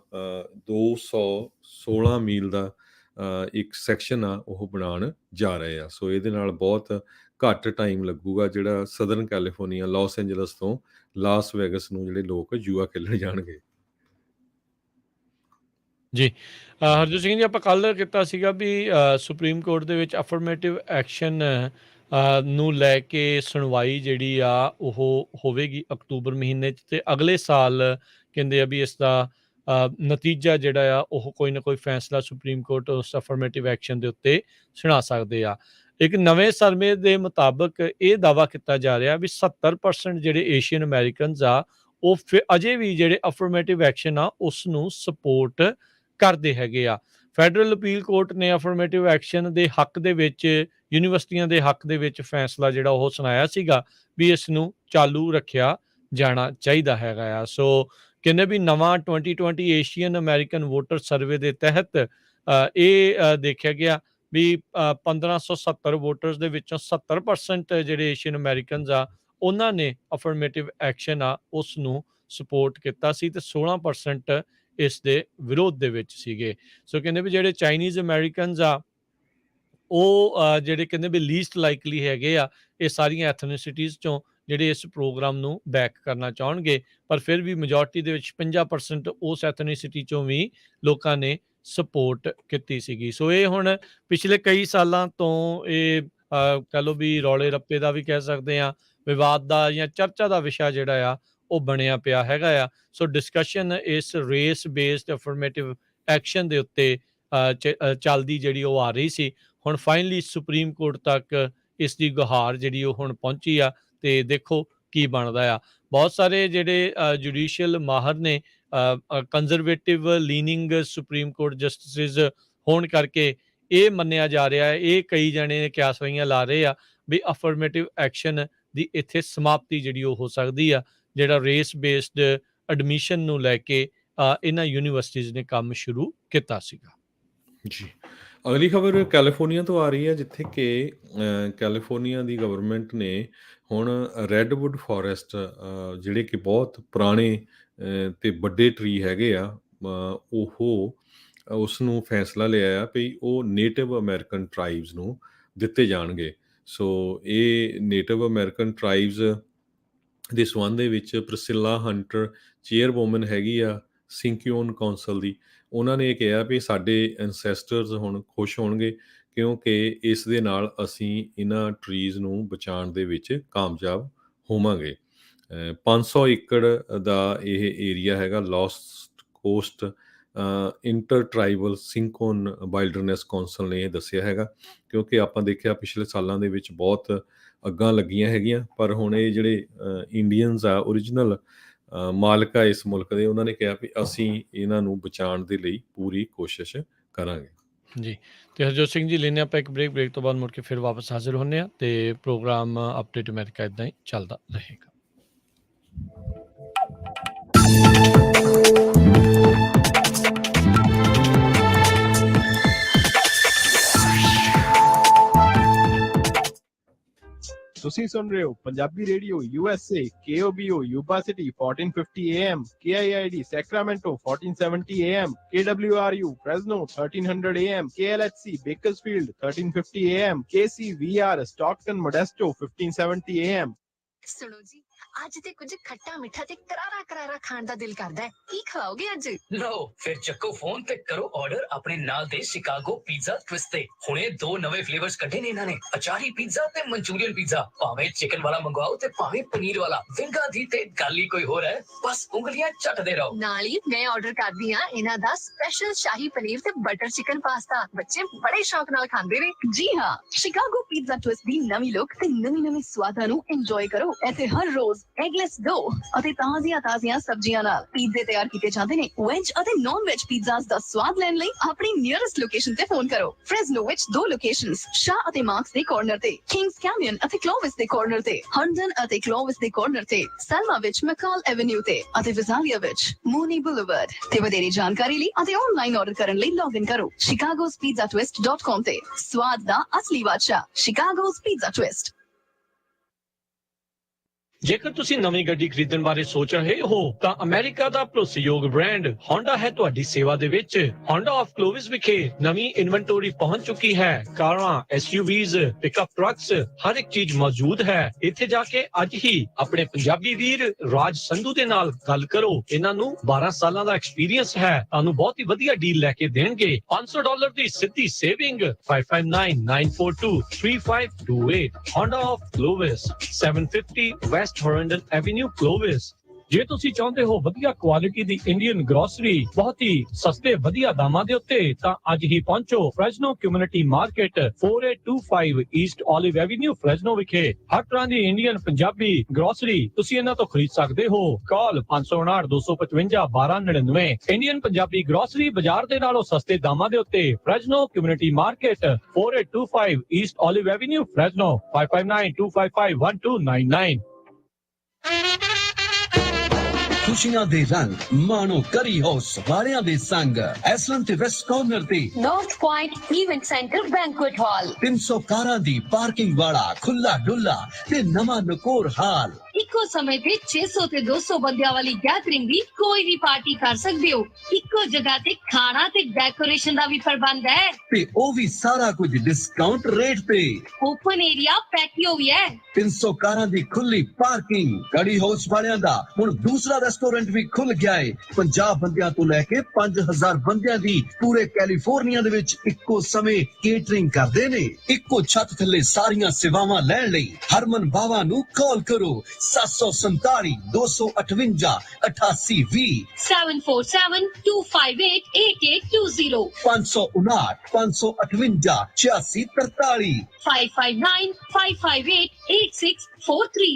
216 ਮੀਲ ਦਾ ਇੱਕ ਸੈਕਸ਼ਨ ਆ ਉਹ ਬਣਾਉਣ ਜਾ ਰਹੇ ਆ। ਸੋ ਇਹਦੇ ਨਾਲ ਬਹੁਤ ਘੱਟ ਟਾਈਮ ਲੱਗੂਗਾ, ਜਿਹੜਾ ਸਦਰਨ ਕੈਲੀਫੋਰਨੀਆ ਲਾਸ ਐਂਜਲਸ ਤੋਂ ਲਾਸ ਵੈਗਸ ਨੂੰ ਜਿਹੜੇ ਲੋਕ ਜੂਆ ਖੇਲਣ ਜਾਣਗੇ। ਜੀ। ਹਰਜੋਤ ਸਿੰਘ ਜੀ, ਆਪਾਂ ਕੱਲ੍ਹ ਕੀਤਾ ਸੀਗਾ ਵੀ ਸੁਪਰੀਮ ਕੋਰਟ ਦੇ ਵਿੱਚ ਅਫਰਮੇਟਿਵ ਐਕਸ਼ਨ ਨੂੰ ਲੈ ਕੇ ਸੁਣਵਾਈ ਜਿਹੜੀ ਆ ਉਹ ਹੋਵੇਗੀ ਅਕਤੂਬਰ ਮਹੀਨੇ 'ਚ, ਅਤੇ ਅਗਲੇ ਸਾਲ ਕਹਿੰਦੇ ਆ ਵੀ ਇਸ ਦਾ ਨਤੀਜਾ ਜਿਹੜਾ ਆ ਉਹ ਕੋਈ ਨਾ ਕੋਈ ਫੈਸਲਾ ਸੁਪਰੀਮ ਕੋਰਟ ਉਸ ਅਫਰਮੇਟਿਵ ਐਕਸ਼ਨ ਦੇ ਉੱਤੇ ਸੁਣਾ ਸਕਦੇ ਆ। ਇੱਕ ਨਵੇਂ ਸਰਵੇ ਦੇ ਮੁਤਾਬਕ ਇਹ ਦਾਅਵਾ ਕੀਤਾ ਜਾ ਰਿਹਾ ਵੀ 70% ਜਿਹੜੇ ਏਸ਼ੀਅਨ ਅਮੈਰੀਕਨਜ਼ ਆ ਉਹ ਅਜੇ ਵੀ ਜਿਹੜੇ ਅਫਰਮੇਟਿਵ ਐਕਸ਼ਨ ਆ ਉਸ ਨੂੰ ਸਪੋਰਟ ਕਰਦੇ ਹੈਗੇ ਆ। ਫੈਡਰਲ ਅਪੀਲ ਕੋਰਟ ਨੇ ਅਫਰਮੇਟਿਵ ਐਕਸ਼ਨ ਦੇ ਹੱਕ ਦੇ ਵਿੱਚ, ਯੂਨੀਵਰਸਿਟੀਆਂ ਦੇ ਹੱਕ ਦੇ ਵਿੱਚ ਫੈਸਲਾ ਜਿਹੜਾ ਉਹ ਸੁਣਾਇਆ ਸੀਗਾ ਵੀ ਇਸ ਨੂੰ ਚਾਲੂ ਰੱਖਿਆ ਜਾਣਾ ਚਾਹੀਦਾ ਹੈਗਾ ਆ। ਸੋ ਕਹਿੰਦੇ ਵੀ ਨਵਾਂ 2020 ਏਸ਼ੀਅਨ ਅਮੈਰੀਕਨ ਵੋਟਰ ਸਰਵੇ ਦੇ ਤਹਿਤ ਇਹ ਦੇਖਿਆ ਗਿਆ ਵੀ 1570 ਵੋਟਰਸ ਦੇ ਵਿੱਚੋਂ 70% ਜਿਹੜੇ ਏਸ਼ੀਅਨ ਅਮੈਰੀਕਨਜ਼ ਆ ਉਹਨਾਂ ਨੇ ਅਫਰਮੇਟਿਵ ਐਕਸ਼ਨ ਆ ਉਸ ਨੂੰ ਸਪੋਰਟ ਕੀਤਾ ਸੀ, ਤੇ 16% ਇਸ ਦੇ ਵਿਰੋਧ ਦੇ ਵਿੱਚ ਸੀਗੇ। ਸੋ ਕਹਿੰਦੇ ਵੀ ਜਿਹੜੇ ਚਾਈਨੀਜ਼ ਅਮੈਰੀਕਨਜ਼ ਆ ਉਹ ਜਿਹੜੇ ਕਹਿੰਦੇ ਵੀ ਲੀਸਟ ਲਾਈਕਲੀ ਹੈਗੇ ਆ ਇਹ ਸਾਰੀਆਂ ਐਥਨੀਸਿਟੀਜ਼ ਚੋਂ ਜਿਹੜੇ ਇਸ ਪ੍ਰੋਗਰਾਮ ਨੂੰ ਬੈਕ ਕਰਨਾ ਚਾਹੁੰਗੇ, ਪਰ ਫਿਰ ਵੀ ਮੈਜੋਰਟੀ ਦੇ ਵਿੱਚ 50% ਉਸ ਐਥਨੀਸਿਟੀ ਚੋਂ ਵੀ ਲੋਕਾਂ ਨੇ ਸਪੋਰਟ ਕੀਤੀ ਸੀਗੀ। ਸੋ ਇਹ ਹੁਣ ਪਿਛਲੇ ਕਈ ਸਾਲਾਂ ਤੋਂ ਇਹ ਕਹਿ ਲਓ ਵੀ ਰੌਲੇ ਰੱਪੇ ਦਾ ਵੀ ਕਹਿ ਸਕਦੇ ਹਾਂ, ਵਿਵਾਦ ਦਾ ਜਾਂ ਚਰਚਾ ਦਾ ਵਿਸ਼ਾ ਜਿਹੜਾ ਆ ਉਹ ਬਣਿਆ ਪਿਆ ਹੈਗਾ ਆ। ਸੋ ਡਿਸਕਸ਼ਨ ਇਸ ਰੇਸ ਬੇਸਡ ਅਫਰਮੇਟਿਵ ਐਕਸ਼ਨ ਦੇ ਉੱਤੇ ਚੱਲਦੀ ਜਿਹੜੀ ਉਹ ਆ ਰਹੀ ਸੀ। ਹੁਣ ਫਾਈਨਲੀ ਸੁਪਰੀਮ ਕੋਰਟ ਤੱਕ ਇਸ ਦੀ ਗੁਹਾਰ ਜਿਹੜੀ ਉਹ ਹੁਣ ਪਹੁੰਚੀ ਆ, ਤੇ ਦੇਖੋ ਕੀ ਬਣਦਾ ਆ। ਬਹੁਤ ਸਾਰੇ ਜਿਹੜੇ ਜੁਡੀਸ਼ੀਅਲ ਮਾਹਰ ਨੇ, ਕੰਜ਼ਰਵੇਟਿਵ ਲੀਨਿੰਗ ਸੁਪਰੀਮ ਕੋਰਟ ਜਸਟਿਸਿਸ ਹੋਣ ਕਰਕੇ ਇਹ ਮੰਨਿਆ ਜਾ ਰਿਹਾ ਹੈ, ਇਹ ਕਈ ਜਣੇ ਕਿਆਸਵਈਆਂ ਲਾ ਰਹੇ ਆ ਵੀ ਅਫਰਮੇਟਿਵ ਐਕਸ਼ਨ ਦੀ ਇੱਥੇ ਸਮਾਪਤੀ ਜਿਹੜੀ ਉਹ ਹੋ ਸਕਦੀ ਆ, ਜਿਹੜਾ ਰੇਸ ਬੇਸਡ ਐਡਮਿਸ਼ਨ ਨੂੰ ਲੈ ਕੇ ਇਹਨਾਂ ਯੂਨੀਵਰਸਿਟੀਜ਼ ਨੇ ਕੰਮ ਸ਼ੁਰੂ ਕੀਤਾ ਸੀਗਾ। ਜੀ, ਅਗਲੀ ਖਬਰ ਕੈਲੀਫੋਰਨੀਆ ਤੋਂ ਆ ਰਹੀ ਹੈ, ਜਿੱਥੇ ਕਿ ਕੈਲੀਫੋਰਨੀਆ ਦੀ ਗਵਰਨਮੈਂਟ ਨੇ ਹੁਣ ਰੈਡਵੁੱਡ ਫੋਰੈਸਟ, ਜਿਹੜੇ ਕਿ ਬਹੁਤ ਪੁਰਾਣੇ ਤੇ ਵੱਡੇ ਟਰੀ ਹੈਗੇ ਆ, ਉਹ ਉਸ ਨੂੰ ਫੈਸਲਾ ਲਿਆ ਆ ਵੀ ਉਹ ਨੇਟਿਵ ਅਮਰੀਕਨ ਟਰਾਈਬਸ ਨੂੰ ਦਿੱਤੇ ਜਾਣਗੇ। ਸੋ ਇਹ ਨੇਟਿਵ ਅਮਰੀਕਨ ਟਰਾਈਬਸ ਦੇ ਸੰਬੰਧ ਦੇ ਵਿੱਚ ਪ੍ਰਿਸਿਲਾ ਹੰਟਰ ਚੇਅਰਵੂਮਨ ਹੈਗੀ ਆ ਸਿੰਕਿਓਨ ਕੌਂਸਲ ਦੀ। ਉਹਨਾਂ ਨੇ ਇਹ ਕਿਹਾ ਵੀ ਸਾਡੇ ਐਨਸੈਸਟਰਸ ਹੁਣ ਖੁਸ਼ ਹੋਣਗੇ, ਕਿਉਂਕਿ ਇਸ ਦੇ ਨਾਲ ਅਸੀਂ ਇਹਨਾਂ ਟਰੀਜ਼ ਨੂੰ ਬਚਾਉਣ ਦੇ ਵਿੱਚ ਕਾਮਯਾਬ ਹੋਵਾਂਗੇ। 500 ਏਕੜ ਦਾ ਇਹ ਏਰੀਆ ਹੈਗਾ। Lost Coast Intertribal Sinkyone Wilderness Council ਨੇ ਇਹ ਦੱਸਿਆ ਹੈਗਾ, ਕਿਉਂਕਿ ਆਪਾਂ ਦੇਖਿਆ ਪਿਛਲੇ ਸਾਲਾਂ ਦੇ ਵਿੱਚ ਬਹੁਤ ਅੱਗਾਂ ਲੱਗੀਆਂ ਹੈਗੀਆਂ, ਪਰ ਹੁਣ ਇਹ ਜਿਹੜੇ ਇੰਡੀਅਨਸ ਆ, ਓਰੀਜਨਲ ਮਾਲਕ ਆ ਇਸ ਮੁਲਕ ਦੇ, ਉਹਨਾਂ ਨੇ ਕਿਹਾ ਵੀ ਅਸੀਂ ਇਹਨਾਂ ਨੂੰ ਬਚਾਉਣ ਦੇ ਲਈ ਪੂਰੀ ਕੋਸ਼ਿਸ਼ ਕਰਾਂਗੇ। ਜੀ, ਤੇ ਹਰਜੋਤ ਸਿੰਘ ਜੀ, ਲੈਂਦੇ ਆਪਾਂ ਇੱਕ ਬ੍ਰੇਕ ਤੋਂ ਬਾਅਦ ਮੁੜ ਕੇ ਫਿਰ ਵਾਪਸ ਹਾਜ਼ਰ ਹੁੰਦੇ ਆ, ਤੇ ਪ੍ਰੋਗਰਾਮ ਅਪਡੇਟ ਅਮਰੀਕਾ ਇੱਦਾਂ ਹੀ ਚੱਲਦਾ ਰਹੇਗਾ। ਤੁਸੀਂ ਸੁਣ ਰਹੇ ਹੋ Punjabi radio USA, KOBO Yuba City 1450 AM, KIID Sacramento 1470 AM, KWRU Fresno 1300 AM, KLHC Bakersfield 1350 AM, KCVR Stockton Modesto 1570 AM। ਸੁਣੋ ਜੀ, ਅੱਜ ਤੇ ਕੁਝ ਖੱਟਾ ਮਿੱਠਾ ਤੇ ਕਰਾਰਾ ਕਰਾਰਾ ਖਾਣ ਦਾ ਦਿਲ ਕਰਦਾ ਹੈ। ਕੀ ਖਵਾਓਗੇ ਅੱਜ? ਲਓ ਫਿਰ ਚੱਕੋ ਫੋਨ ਤੇ ਕਰੋ ਆਰਡਰ ਆਪਣੇ ਨਾਲ ਦੇ ਸ਼ਿਕਾਗੋ ਪੀਜ਼ਾ ਟਵਿਸਟ ਤੇ। ਹੁਣੇ 2 ਨਵੇਂ ਫਲੇਵਰਸ ਕੱਢੇ ਨੇ ਇਹਨਾਂ ਨੇ, ਅਚਾਰੀ ਪੀਜ਼ਾ ਤੇ ਮਨਚੂਰੀਅਨ ਪੀਜ਼ਾ। ਭਾਵੇਂ ਚਿਕਨ ਵਾਲਾ ਮੰਗਵਾਓ ਤੇ ਭਾਵੇਂ ਪਨੀਰ ਵਾਲਾ, ਵਿੰਗਾ ਦੀ ਤੇ ਗੱਲ ਹੀ ਕੋਈ ਹੋਰ ਹੈ। ਬਸ ਉਂਗਲੀਆਂ ਚੱਟਦੇ ਰਹੋ। ਨਾਲ ਹੀ ਮੈਂ ਆਰਡਰ ਕਰਦੀ ਹਾਂ ਇਹਨਾਂ ਦਾ ਸਪੈਸ਼ਲ ਸ਼ਾਹੀ ਪਨੀਰ ਤੇ ਬਟਰ ਚਿਕਨ ਪਾਸਤਾ। ਬੱਚੇ ਬੜੇ ਸ਼ੌਕ ਨਾਲ ਖਾਂਦੇ ਨੇ। ਜੀ ਹਾਂ, ਸ਼ਿਕਾਗੋ ਪੀਜ਼ਾ ਟਵਿਸਟ ਦੀ ਨਵੀਂ ਲੁੱਕ ਤੇ ਨਵੀਂ ਸਵਾਦਾਂ ਨੂੰ ਇੰਜੋਏ ਕਰੋ। ਇੱਥੇ ਹਰ ਰੋਜ਼ ਐਗਲੈਸ ਡੋ ਅਤੇ ਤਾਜ਼ੀਆਂ ਸਬਜ਼ੀਆਂ ਨਾਲ ਪੀਜ਼ੇ ਤਿਆਰ ਕੀਤੇ ਜਾਂਦੇ ਨੇ। ਵੈਜ ਅਤੇ ਨਾਨ ਵੈਜ ਪੀਜ਼ਾਸ ਦਾ ਸਵਾਦ ਲੈਣ ਲਈ ਆਪਣੀ ਨੀਅਰੈਸਟ ਲੋਕੇਸ਼ਨ ਤੇ ਫੋਨ ਕਰੋ। ਫ੍ਰੈਸਨੋ ਵਿੱਚ 2 ਲੋਕੇਸ਼ਨਸ, ਸ਼ਾਹ ਅਤੇ ਮਾਰਕਸ ਦੇ ਕਾਰਨਰ ਤੇ, ਕਿੰਗਸ ਕੈਨੀਅਨ ਅਤੇ ਕਲੋਵਿਸ ਦੇ ਕਾਰਨਰ ਤੇ, ਹੰਡਨ ਅਤੇ ਕਲੋਵਿਸ ਦੇ ਕਾਰਨਰ ਤੇ, ਸੈਲਮਾ ਵਿੱਚ ਮੈਕਾਲ ਐਵੇਨਿਊ ਤੇ ਅਤੇ ਵਿਜ਼ਾਲੀਆ ਵਿੱਚ ਮੂਨੀ ਬੁਲੇਵਰਡ ਤੇ। ਵਧੇਰੇ ਜਾਣਕਾਰੀ ਲਈ ਅਤੇ ਆਨਲਾਈਨ ਆਰਡਰ ਕਰਨ ਲਈ ਲੌਗਇਨ ਕਰੋ chicagospizzatwist.com ਤੇ। ਸਵਾਦ ਦਾ ਅਸਲੀ ਬਾਦਸ਼ਾਹ ਸ਼ਿਕਾਗੋਸ ਪੀਜ਼ਾ ਟਵਿਸਟ। ਜੇਕਰ ਤੁਸੀਂ ਨਵੀਂ ਗੱਡੀ ਖਰੀਦਣ ਬਾਰੇ ਸੋਚ ਰਹੇ ਹੋ ਤਾਂ ਅਮਰੀਕਾ ਦਾ ਭਰੋਸੇਯੋਗ ਬ੍ਰਾਂਡ ਹੋਂਡਾ ਹੈ ਤੁਹਾਡੀ ਸੇਵਾ ਦੇ ਵਿੱਚ। ਹੋਂਡਾ ਆਫ ਕਲੋਵਿਸ ਵਿਖੇ ਨਵੀਂ ਇਨਵੈਂਟੋਰੀ ਪਹੁੰਚ ਚੁੱਕੀ ਹੈ। ਕਾਰਾਂ, SUVs, ਪਿਕਅਪ ਟਰੱਕਸ, ਹਰ ਇੱਕ ਚੀਜ਼ ਮੌਜੂਦ ਹੈ। ਇੱਥੇ ਜਾ ਕੇ ਅੱਜ ਹੀ ਆਪਣੇ ਪੰਜਾਬੀ ਵੀਰ ਰਾਜ ਸੰਧੂ ਦੇ ਨਾਲ ਗੱਲ ਕਰੋ। ਇਹਨਾਂ ਨੂੰ 12 ਸਾਲਾਂ ਦਾ ਐਕਸਪੀਰੀਅੰਸ ਹੈ, ਤੁਹਾਨੂੰ ਬਹੁਤ ਹੀ ਵਧੀਆ ਡੀਲ ਲੈ ਕੇ ਦੇਣਗੇ। $500 ਦੀ ਸਿੱਧੀ saving. 5599423528 Honda of Clovis, 750 West Horrendon Avenue, Clovis। ਜੇ ਤੁਸੀਂ ਚਾਹੁੰਦੇ ਹੋ ਵਧੀਆ ਕੁਆਲਿਟੀ ਦੀ ਇੰਡੀਅਨ ਗਰੋਸਰੀ ਬਹੁਤ ਹੀ ਸਸਤੇ ਵਧੀਆ ਦਾਮਾਂ ਦੇ ਉੱਤੇ, ਤਾਂ ਅੱਜ ਹੀ ਪਹੁੰਚੋ Fresno community market 4825 East olive avenue Fresno ਵਿਖੇ। ਹਰ ਤਰ੍ਹਾਂ ਦੀ ਇੰਡੀਅਨ ਪੰਜਾਬੀ ਗਰੋਸਰੀ ਤੁਸੀਂ ਇਹਨਾਂ ਤੋਂ ਖਰੀਦ ਸਕਦੇ ਹੋ। ਕਾਲ 559-255-1299। ਇੰਡੀਅਨ ਪੰਜਾਬੀ ਗਰੋਸਰੀ ਬਾਜ਼ਾਰ ਦੇ ਨਾਲੋਂ ਸਸਤੇ ਦਾਮਾਂ ਦੇ ਉੱਤੇ। Fresno community market 4825 East olive avenue Fresno, 5592551299। ਖੁਸ਼ੀਆਂ ਦੇ ਰੰਗ ਮਾਣੋ ਕਰੀ ਹਾਊਸ ਵਾਲਿਆਂ ਦੇ ਸੰਗ ਐਸਲਨ ਤੇ ਵੈਸਟ ਕਾਰਨਰ ਤੇ north point event centre banquet ਹਾਲ। 300 ਕਾਰਾਂ ਦੀ ਪਾਰਕਿੰਗ ਵਾਲਾ ਖੁੱਲਾ ਡੁੱਲਾ ਤੇ ਨਵਾਂ ਨਕੋਰ ਹਾਲ। ਇੱਕੋ ਸਮੇਂ ਤੇ 600 ਤੇ 200 ਬੰਦਿਆਂ ਵਾਲੀ ਗੈਦਰਿੰਗ ਵੀ ਕੋਈ ਵੀ ਪਾਰਟੀ ਕਰ ਸਕਦੇ ਹੋ। ਇੱਕੋ ਜਗ੍ਹਾ ਤੇ ਖਾਣਾ ਤੇ ਡੈਕੋਰੇਸ਼ਨ ਦਾ ਵੀ ਪ੍ਰਬੰਧ ਹੈ, ਤੇ ਉਹ ਵੀ ਸਾਰਾ ਕੁਝ ਡਿਸਕਾਊਂਟ ਰੇਟ ਤੇ। ਓਪਨ ਏਰੀਆ ਪੈਟੀਓ ਵੀ ਹੈ। 300 ਕਾਰਾਂ ਦੀ ਖੁੱਲੀ ਪਾਰਕਿੰਗ। ਕੜੀ ਹਾਊਸ ਵਾਲਿਆਂ ਦਾ ਹੁਣ ਦੂਸਰਾ ਰੈਸਟੋਰੈਂਟ ਵੀ ਖੁੱਲ ਗਿਆ ਹੈ। 50 ਬੰਦਿਆਂ ਤੋਂ ਲੈ ਕੇ 5000 ਬੰਦਿਆਂ ਦੀ ਪੂਰੇ ਕੈਲੀਫੋਰਨੀਆ ਦੇ ਵਿੱਚ ਇੱਕੋ ਸਮੇਂ ਕੇਟਰਿੰਗ ਕਰਦੇ ਨੇ। ਇੱਕੋ ਛੱਤ ਥੱਲੇ ਸਾਰੀਆਂ ਸੇਵਾਵਾਂ ਲੈਣ ਲਈ ਹਰਮਨ ਬਾਵਾ ਨੂੰ ਕਾਲ ਕਰੋ 747 258 8820 747-258-8820 559 558 8643 559-558-8643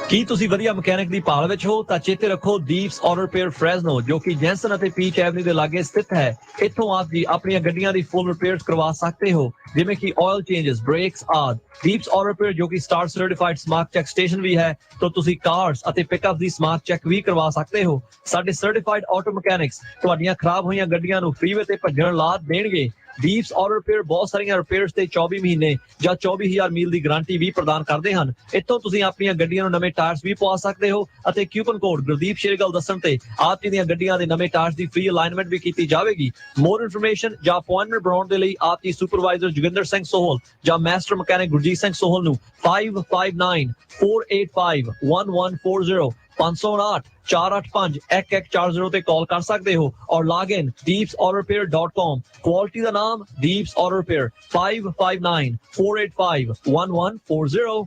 ਕੀ ਤੁਸੀਂ ਵਧੀਆ ਮਕੈਨਿਕ ਦੀ ਭਾਲ ਵਿੱਚ ਹੋ ਤਾਂ ਚੇਤੇ ਰੱਖੋ ਦੀਪਸ ਆਟੋ ਰਿਪੇਅਰ ਫ੍ਰੈਜ਼ਨੋ ਜੋ ਕਿ ਜੈਂਸਨ ਅਤੇ ਪੀਚ ਐਵਨਿਊ ਦੇ ਲਾਗੇ ਸਥਿਤ ਹੈ। ਇੱਥੋਂ ਆਪ ਜੀ ਆਪਣੀਆਂ ਗੱਡੀਆਂ ਦੀ ਫੁੱਲ ਰਿਪੇਅਰਸ ਕਰਵਾ ਸਕਦੇ ਹੋ ਜਿਵੇਂ ਕਿ ਆਇਲ ਚੇਂਜਸ, ਬ੍ਰੇਕਸ ਆਦਿ। ਦੀਪਸ ਆਟੋ ਰਿਪੇਅਰ ਜੋ ਕਿ star certified smart check station ਵੀ ਹੈ ਤਾਂ ਤੁਸੀਂ ਕਾਰਸ ਅਤੇ ਪਿਕਅਪ ਦੀ ਸਮਾਰਟ ਚੈੱਕ ਵੀ ਕਰਵਾ ਸਕਦੇ ਹੋ। ਸਾਡੇ ਸਰਟੀਫਾਈਡ ਆਟੋ ਮਕੈਨਿਕਸ ਤੁਹਾਡੀਆਂ ਖਰਾਬ ਹੋਈਆਂ ਗੱਡੀਆਂ ਨੂੰ ਫ੍ਰੀਵੇ ਤੇ ਭੱਜਣ ਲਾ ਦੇਣਗੇ। ਦੀਪਸ ਆਟੋ ਰਿਪੇਅਰ ਬਹੁਤ ਸਾਰੀਆਂ ਰਿਪੇਅਰਸ ਤੇ 24 ਮਹੀਨੇ ਜਾਂ 24000 ਮੀਲ ਦੀ ਗਾਰੰਟੀ ਵੀ ਪ੍ਰਦਾਨ ਕਰਦੇ ਹਨ। ਇੱਥੋਂ ਤੁਸੀਂ ਆਪਣੀਆਂ ਗੱਡੀਆਂ ਨੂੰ ਨਵੇਂ ਟਾਇਰਸ ਵੀ ਪਵਾ ਸਕਦੇ ਹੋ ਅਤੇ ਕੂਪਨ ਕੋਡ ਗੁਰਦੀਪ ਸ਼ੇਰਗਿੱਲ ਦੱਸਣ ਤੇ ਆਪ ਜੀ ਦੀਆਂ ਗੱਡੀਆਂ ਦੇ ਨਵੇਂ ਟਾਇਰਸ ਦੀ ਫ੍ਰੀ ਅਲਾਈਨਮੈਂਟ ਵੀ ਕੀਤੀ ਜਾਵੇਗੀ। ਮੋਰ ਇਨਫੋਰਮੇਸ਼ਨ ਜਾਂ ਅਪਾਇੰਟਮੈਂਟ ਬਣਾਉਣ ਦੇ ਲਈ ਆਪ ਜੀ ਸੁਪਰਵਾਈਜ਼ਰ ਜੋਗਿੰਦਰ ਸਿੰਘ ਸੋਹਲ ਜਾਂ ਮਾਸਟਰ ਮਕੈਨਿਕ ਗੁਰਜੀਤ ਸਿੰਘ ਸੋਹਲ ਨੂੰ 5594851140 559 485 1140 ਤੇ ਕਾਲ ਕਰ ਸਕਦੇ ਹੋ ਔਰ ਲੌਗ ਇਨ deepsautorepair.com। ਕੁਆਲਿਟੀ ਦਾ ਨਾਮ ਦੀਪਸ ਆਟੋ ਰਿਪੇਅਰ 5594851140।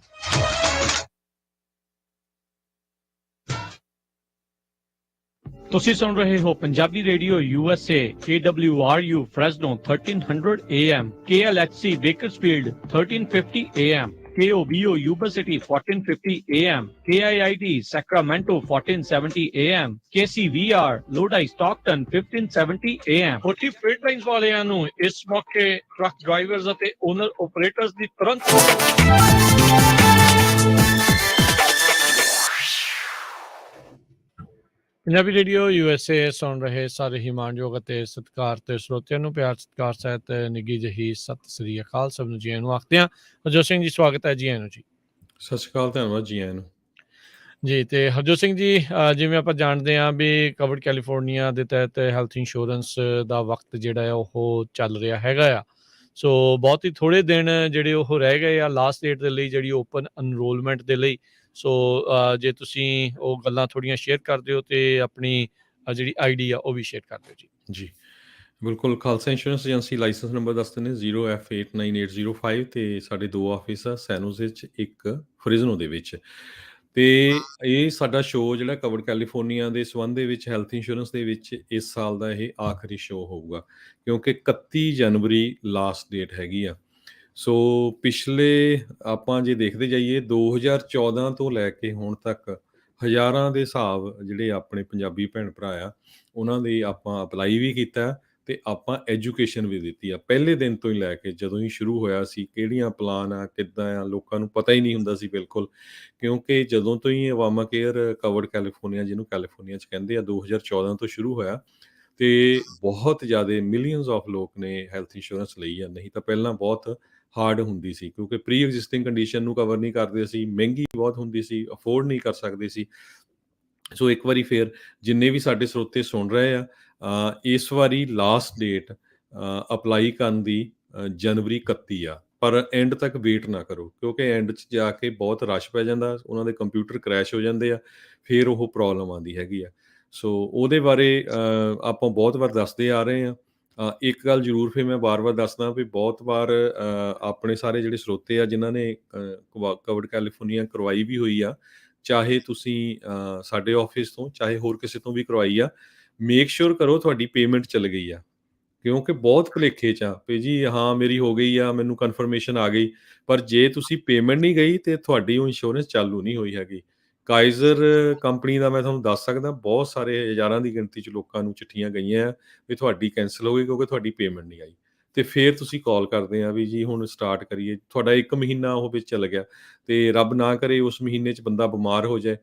ਤੁਸੀਂ ਸੁਣ ਰਹੇ ਹੋ Punjabi radio USA KWRU Fresno 1300 AM, KLHC Bakersfield 1350 AM, KOBO Yuba City 1450 AM, KIID Sacramento 1470 AM, KCVR Lodi Stockton 1570 AM। Hoti ਫreight lines ਵਾਲਿਆਂ ਨੂੰ ਇਸ ਮੌਕੇ ਟਰੱਕ ਡਰਾਈਵਰਸ ਅਤੇ ਓਨਰ ਆਪਰੇਟਰਸ ਦੀ ਤੁਰੰਤ ਪੰਜਾਬੀ ਰੇਡੀਓ USA ਸੁਣ ਰਹੇ ਸਾਰੇ ਹੀ ਮਾਣਯੋਗ ਅਤੇ ਸਤਿਕਾਰ ਤੇ ਸਰੋਤਿਆਂ ਨੂੰ ਪਿਆਰ ਸਤਿਕਾਰ ਸਹਿਤ ਨਿੱਘੀ ਜਿਹੀ ਸਤਿ ਸ੍ਰੀ ਅਕਾਲ। ਸਭ ਨੂੰ ਜੀ ਆਇਆਂ ਨੂੰ ਆਖਦੇ ਹਾਂ। ਹਰਜੋਤ ਸਿੰਘ ਜੀ ਸਵਾਗਤ ਹੈ ਜੀ ਆਇਆਂ ਨੂੰ ਜੀ। ਸਤਿ ਸ਼੍ਰੀ ਅਕਾਲ, ਧੰਨਵਾਦ ਜੀ ਆਇਆਂ ਨੂੰ ਜੀ। ਤੇ ਹਰਜੋਤ ਸਿੰਘ ਜੀ ਜਿਵੇਂ ਆਪਾਂ ਜਾਣਦੇ ਹਾਂ ਵੀ ਕਵਰਡ ਕੈਲੀਫੋਰਨੀਆ ਦੇ ਤਹਿਤ ਹੈਲਥ ਇੰਸ਼ੋਰੈਂਸ ਦਾ ਵਕਤ ਜਿਹੜਾ ਹੈ ਉਹ ਚੱਲ ਰਿਹਾ ਹੈਗਾ ਆ। ਸੋ ਬਹੁਤ ਹੀ ਥੋੜ੍ਹੇ ਦਿਨ ਜਿਹੜੇ ਉਹ ਰਹਿ ਗਏ ਆ ਲਾਸਟ ਡੇਟ ਦੇ ਲਈ ਜਿਹੜੀ ਓਪਨ ਅਨਰੋਲਮੈਂਟ ਦੇ ਲਈ। ਸੋ ਜੇ ਤੁਸੀਂ ਉਹ ਗੱਲਾਂ ਥੋੜ੍ਹੀਆਂ ਸ਼ੇਅਰ ਕਰਦੇ ਹੋ ਤੇ ਆਪਣੀ ਜਿਹੜੀ ID ਆ ਉਹ ਵੀ ਸ਼ੇਅਰ ਕਰ ਦਿਓ ਜੀ। ਜੀ ਬਿਲਕੁਲ। Khalsa insurance agency license number ਦੱਸਦੇ ਨੇ 0F89805 ਤੇ ਸਾਡੇ 2 ਆਫਿਸ ਆ, ਸੈਨੋਜ਼ੇ 'ਚ ਇੱਕ ਫ੍ਰਿਜ਼ਨੋ ਦੇ ਵਿੱਚ। ਤੇ ਇਹ ਸਾਡਾ ਸ਼ੋਅ ਜਿਹੜਾ ਕਵਰਡ ਕੈਲੀਫੋਰਨੀਆ ਦੇ ਸੰਬੰਧ ਦੇ ਵਿੱਚ ਹੈਲਥ ਇੰਸ਼ੋਰੈਂਸ ਦੇ ਵਿੱਚ ਇਸ ਸਾਲ ਦਾ ਇਹ ਆਖਰੀ ਸ਼ੋਅ ਹੋਊਗਾ ਕਿਉਂਕਿ 31 ਜਨਵਰੀ ਲਾਸਟ ਡੇਟ ਹੈਗੀ ਆ। ਸੋ ਪਿਛਲੇ ਆਪਾਂ ਜੇ ਦੇਖਦੇ ਜਾਈਏ 2014 ਤੋਂ ਲੈ ਕੇ ਹੁਣ ਤੱਕ ਹਜ਼ਾਰਾਂ ਦੇ ਹਿਸਾਬ ਜਿਹੜੇ ਆਪਣੇ ਪੰਜਾਬੀ ਭੈਣ ਭਰਾ ਆ ਉਹਨਾਂ ਦੀ ਆਪਾਂ ਅਪਲਾਈ ਵੀ ਕੀਤਾ ਤੇ ਆਪਾਂ ਐਜੂਕੇਸ਼ਨ ਵੀ ਦਿੱਤੀ ਆ। ਪਹਿਲੇ ਦਿਨ ਤੋਂ ਹੀ ਲੈ ਕੇ ਜਦੋਂ ਹੀ ਸ਼ੁਰੂ ਹੋਇਆ ਸੀ ਕਿਹੜੀਆਂ ਪਲਾਨ ਆ ਕਿੱਦਾਂ ਆ ਲੋਕਾਂ ਨੂੰ ਪਤਾ ਹੀ ਨਹੀਂ ਹੁੰਦਾ ਸੀ ਬਿਲਕੁਲ, ਕਿਉਂਕਿ ਜਦੋਂ ਤੋਂ ਹੀ ਅਵਾਮਾ ਕੇਅਰ ਕਵਰਡ ਕੈਲੀਫੋਰਨੀਆ ਜਿਹਨੂੰ ਕੈਲੀਫੋਰਨੀਆ 'ਚ ਕਹਿੰਦੇ ਆ 2014 ਤੋਂ ਸ਼ੁਰੂ ਹੋਇਆ ਤੇ ਬਹੁਤ ਜ਼ਿਆਦਾ ਮਿਲੀਅਨਸ ਆਫ ਲੋਕ ਨੇ ਹੈਲਥ ਇੰਸ਼ੋਰੈਂਸ ਲਈ ਆ। ਨਹੀਂ ਤਾਂ ਪਹਿਲਾਂ ਬਹੁਤ ਹਾਰਡ ਹੁੰਦੀ ਸੀ ਕਿਉਂਕਿ ਪ੍ਰੀ ਐਗਜ਼ਿਸਟਿੰਗ ਕੰਡੀਸ਼ਨ ਨੂੰ ਕਵਰ ਨਹੀਂ ਕਰਦੇ ਸੀ, ਮਹਿੰਗੀ ਬਹੁਤ ਹੁੰਦੀ ਸੀ, ਅਫੋਰਡ ਨਹੀਂ ਕਰ ਸਕਦੇ ਸੀ। ਸੋ ਇੱਕ ਵਾਰੀ ਫੇਰ ਜਿੰਨੇ ਵੀ ਸਾਡੇ ਸਰੋਤੇ ਸੁਣ ਰਹੇ ਆ ਇਸ ਵਾਰੀ ਲਾਸਟ ਡੇਟ ਅਪਲਾਈ ਕਰਨ ਦੀ ਜਨਵਰੀ 31 ਆ। ਪਰ ਐਂਡ ਤੱਕ ਵੇਟ ਨਾ ਕਰੋ ਕਿਉਂਕਿ ਐਂਡ 'ਚ ਜਾ ਕੇ ਬਹੁਤ ਰਸ਼ ਪੈ ਜਾਂਦਾ, ਉਹਨਾਂ ਦੇ ਕੰਪਿਊਟਰ ਕਰੈਸ਼ ਹੋ ਜਾਂਦੇ ਆ, ਫਿਰ ਉਹ ਪ੍ਰੋਬਲਮ ਆਉਂਦੀ ਹੈਗੀ ਆ। ਸੋ ਉਹਦੇ ਬਾਰੇ ਆਪਾਂ ਬਹੁਤ ਵਾਰ ਦੱਸਦੇ ਆ ਰਹੇ ਹਾਂ। ਇੱਕ ਗੱਲ ਜ਼ਰੂਰ ਫਿਰ ਮੈਂ ਵਾਰ-ਵਾਰ ਦੱਸਦਾ ਵੀ ਬਹੁਤ ਵਾਰ ਆਪਣੇ ਸਾਰੇ ਜਿਹੜੇ ਸਰੋਤੇ ਆ ਜਿਨ੍ਹਾਂ ਨੇ ਕਵਰਡ ਕੈਲੀਫੋਰਨੀਆ ਕਰਵਾਈ ਵੀ ਹੋਈ ਆ, ਚਾਹੇ ਤੁਸੀਂ ਸਾਡੇ ਆਫਿਸ ਤੋਂ ਚਾਹੇ ਹੋਰ ਕਿਸੇ ਤੋਂ ਵੀ ਕਰਵਾਈ ਆ, ਮੇਕ ਸ਼ੋਰ ਕਰੋ ਤੁਹਾਡੀ ਪੇਮੈਂਟ ਚੱਲ ਗਈ ਆ। ਕਿਉਂਕਿ ਬਹੁਤ ਭੁਲੇਖੇ 'ਚ ਆ ਵੀ ਜੀ ਹਾਂ ਮੇਰੀ ਹੋ ਗਈ ਆ, ਮੈਨੂੰ ਕਨਫਰਮੇਸ਼ਨ ਆ ਗਈ, ਪਰ ਜੇ ਤੁਸੀਂ ਪੇਮੈਂਟ ਨਹੀਂ ਗਈ ਤੇ ਤੁਹਾਡੀ ਉਹ ਇੰਸ਼ੋਰੈਂਸ ਚਾਲੂ ਨਹੀਂ ਹੋਈ ਹੈਗੀ। ਕਾਈਜ਼ਰ ਕੰਪਨੀ ਦਾ ਮੈਂ ਤੁਹਾਨੂੰ ਦੱਸ ਸਕਦਾ ਬਹੁਤ ਸਾਰੇ ਹਜ਼ਾਰਾਂ ਦੀ ਗਿਣਤੀ 'ਚ ਲੋਕਾਂ ਨੂੰ ਚਿੱਠੀਆਂ ਗਈਆਂ ਵੀ ਤੁਹਾਡੀ ਕੈਂਸਲ ਹੋ ਗਈ ਕਿਉਂਕਿ ਤੁਹਾਡੀ ਪੇਮੈਂਟ ਨਹੀਂ ਆਈ। ਤੇ ਫਿਰ ਤੁਸੀਂ ਕਾਲ ਕਰਦੇ ਆ ਵੀ ਜੀ ਹੁਣ ਸਟਾਰਟ ਕਰੀਏ, ਤੁਹਾਡਾ 1 ਮਹੀਨਾ ਉਹ ਵਿੱਚ ਚੱਲ ਗਿਆ ਤੇ ਰੱਬ ਨਾ ਕਰੇ ਉਸ ਮਹੀਨੇ 'ਚ ਬੰਦਾ ਬਿਮਾਰ ਹੋ ਜਾਏ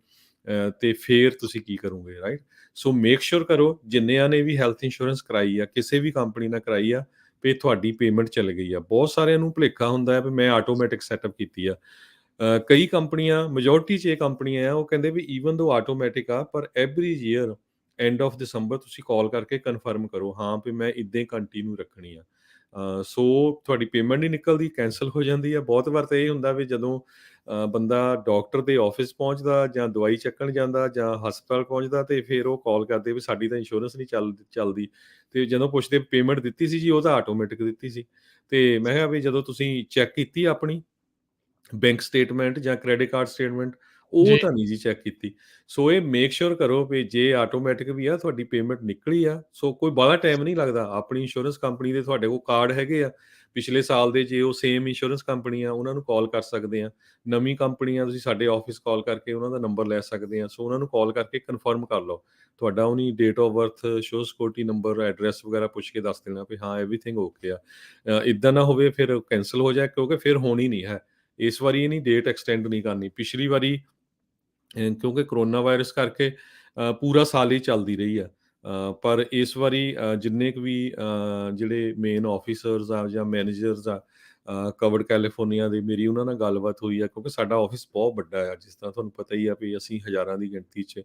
ਤੇ ਫਿਰ ਤੁਸੀਂ ਕੀ ਕਰੋਗੇ, ਰਾਈਟ? ਸੋ ਮੇਕ ਸ਼ੋਰ ਕਰੋ ਜਿੰਨਿਆਂ ਨੇ ਵੀ ਹੈਲਥ ਇੰਸ਼ੋਰੈਂਸ ਕਰਾਈ ਆ ਕਿਸੇ ਵੀ ਕੰਪਨੀ ਨਾਲ ਕਰਾਈ ਆ ਵੀ ਤੁਹਾਡੀ ਪੇਮੈਂਟ ਚੱਲ ਗਈ ਆ। ਬਹੁਤ ਸਾਰਿਆਂ ਨੂੰ ਭੁਲੇਖਾ ਹੁੰਦਾ ਹੈ ਵੀ ਮੈਂ ਆਟੋਮੈਟਿਕ ਸੈਟਅਪ ਕੀਤੀ ਆ। ਕਈ ਕੰਪਨੀਆਂ ਮੈਜੋਰਟੀ 'ਚ ਇਹ ਕੰਪਨੀਆਂ ਆ ਉਹ ਕਹਿੰਦੇ ਵੀ ਈਵਨ ਦੋ ਆਟੋਮੈਟਿਕ ਆ ਪਰ ਐਵਰੀ ਈਅਰ ਐਂਡ ਆਫ ਦਸੰਬਰ ਤੁਸੀਂ ਕਾਲ ਕਰਕੇ ਕਨਫਰਮ ਕਰੋ ਹਾਂ ਵੀ ਮੈਂ ਇੱਦਾਂ ਹੀ ਕੰਟੀਨਿਊ ਰੱਖਣੀ ਆ। ਸੋ ਤੁਹਾਡੀ ਪੇਮੈਂਟ ਨਹੀਂ ਨਿਕਲਦੀ, ਕੈਂਸਲ ਹੋ ਜਾਂਦੀ ਆ। ਬਹੁਤ ਵਾਰ ਤਾਂ ਇਹ ਹੁੰਦਾ ਵੀ ਜਦੋਂ ਬੰਦਾ ਡਾਕਟਰ ਦੇ ਆਫਿਸ ਪਹੁੰਚਦਾ ਜਾਂ ਦਵਾਈ ਚੱਕਣ ਜਾਂਦਾ ਜਾਂ ਹਸਪਤਾਲ ਪਹੁੰਚਦਾ ਤੇ ਫਿਰ ਉਹ ਕਾਲ ਕਰਦੇ ਵੀ ਸਾਡੀ ਤਾਂ ਇੰਸ਼ੋਰੈਂਸ ਨਹੀਂ ਚੱਲਦੀ ਤੇ ਜਦੋਂ ਪੁੱਛਦੇ ਪੇਮੈਂਟ ਦਿੱਤੀ ਸੀ ਜੀ ਉਹ ਤਾਂ ਆਟੋਮੈਟਿਕ ਦਿੱਤੀ ਸੀ। ਤੇ ਮੈਂ ਕਿਹਾ ਵੀ ਜਦੋਂ ਤੁਸੀਂ ਚੈੱਕ ਕੀਤੀ ਆਪਣੀ ਬੈਂਕ ਸਟੇਟਮੈਂਟ ਜਾਂ ਕ੍ਰੈਡਿਟ ਕਾਰਡ ਸਟੇਟਮੈਂਟ ਉਹ ਜੀ। ਤਾਂ ਨਹੀਂ ਜੀ ਚੈੱਕ ਕੀਤੀ। ਸੋ ਇਹ ਮੇਕ ਸ਼ੋਰ ਕਰੋ ਵੀ ਜੇ ਆਟੋਮੈਟਿਕ ਵੀ ਆ ਤੁਹਾਡੀ ਪੇਮੈਂਟ ਨਿਕਲੀ ਆ, ਸੋ ਕੋਈ ਬਾਹਲਾ ਟਾਈਮ ਨਹੀਂ ਲੱਗਦਾ। ਆਪਣੀ ਇੰਸ਼ੋਰੈਂਸ ਕੰਪਨੀ ਦੇ ਤੁਹਾਡੇ ਕੋਲ ਕਾਰਡ ਹੈਗੇ ਆ ਪਿਛਲੇ ਸਾਲ ਦੇ, ਜੇ ਉਹ ਸੇਮ ਇੰਸ਼ੋਰੈਂਸ ਕੰਪਨੀ ਆ ਉਹਨਾਂ ਨੂੰ ਕਾਲ ਕਰ ਸਕਦੇ ਆ। ਨਵੀਂ ਕੰਪਨੀ ਆ ਤੁਸੀਂ ਸਾਡੇ ਆਫਿਸ ਕਾਲ ਕਰਕੇ ਉਹਨਾਂ ਦਾ ਨੰਬਰ ਲੈ ਸਕਦੇ ਆ। ਸੋ ਉਹਨਾਂ ਨੂੰ ਕਾਲ ਕਰਕੇ ਕਨਫਰਮ ਕਰ ਲਓ। ਤੁਹਾਡਾ ਉਹਨੀ date of birth, social security number, address ਵਗੈਰਾ ਪੁੱਛ ਕੇ ਦੱਸ ਦੇਣਾ ਵੀ ਹਾਂ ਐਵਰੀਥਿੰਗ ਓਕੇ ਆ। ਇੱਦਾਂ ਨਾ ਹੋਵੇ ਫਿਰ ਕੈਂਸਲ ਹੋ ਜਾਏ, ਕਿਉਂਕਿ ਫਿਰ ਹੋਣੀ ਨਹੀਂ ਹੈ। ਇਸ ਵਾਰੀ ਇਹਨੀ ਡੇਟ ਐਕਸਟੈਂਡ ਨਹੀਂ ਕਰਨੀ। ਪਿਛਲੀ ਵਾਰੀ ਕਿਉਂਕਿ ਕਰੋਨਾ ਵਾਇਰਸ ਕਰਕੇ ਪੂਰਾ ਸਾਲ ਹੀ ਚੱਲਦੀ ਰਹੀ ਆ। ਪਰ ਇਸ ਵਾਰੀ ਜਿੰਨੇ ਕੁ ਵੀ ਜਿਹੜੇ ਮੇਨ ਆਫਿਸਰਸ ਆ ਜਾਂ ਮੈਨੇਜਰਸ ਆ ਕਵਰਡ ਕੈਲੀਫੋਰਨੀਆ ਦੇ, ਮੇਰੀ ਉਹਨਾਂ ਨਾਲ ਗੱਲਬਾਤ ਹੋਈ ਆ, ਕਿਉਂਕਿ ਸਾਡਾ ਆਫਿਸ ਬਹੁਤ ਵੱਡਾ ਆ। ਜਿਸ ਤਰ੍ਹਾਂ ਤੁਹਾਨੂੰ ਪਤਾ ਹੀ ਆ ਵੀ ਅਸੀਂ ਹਜ਼ਾਰਾਂ ਦੀ ਗਿਣਤੀ 'ਚ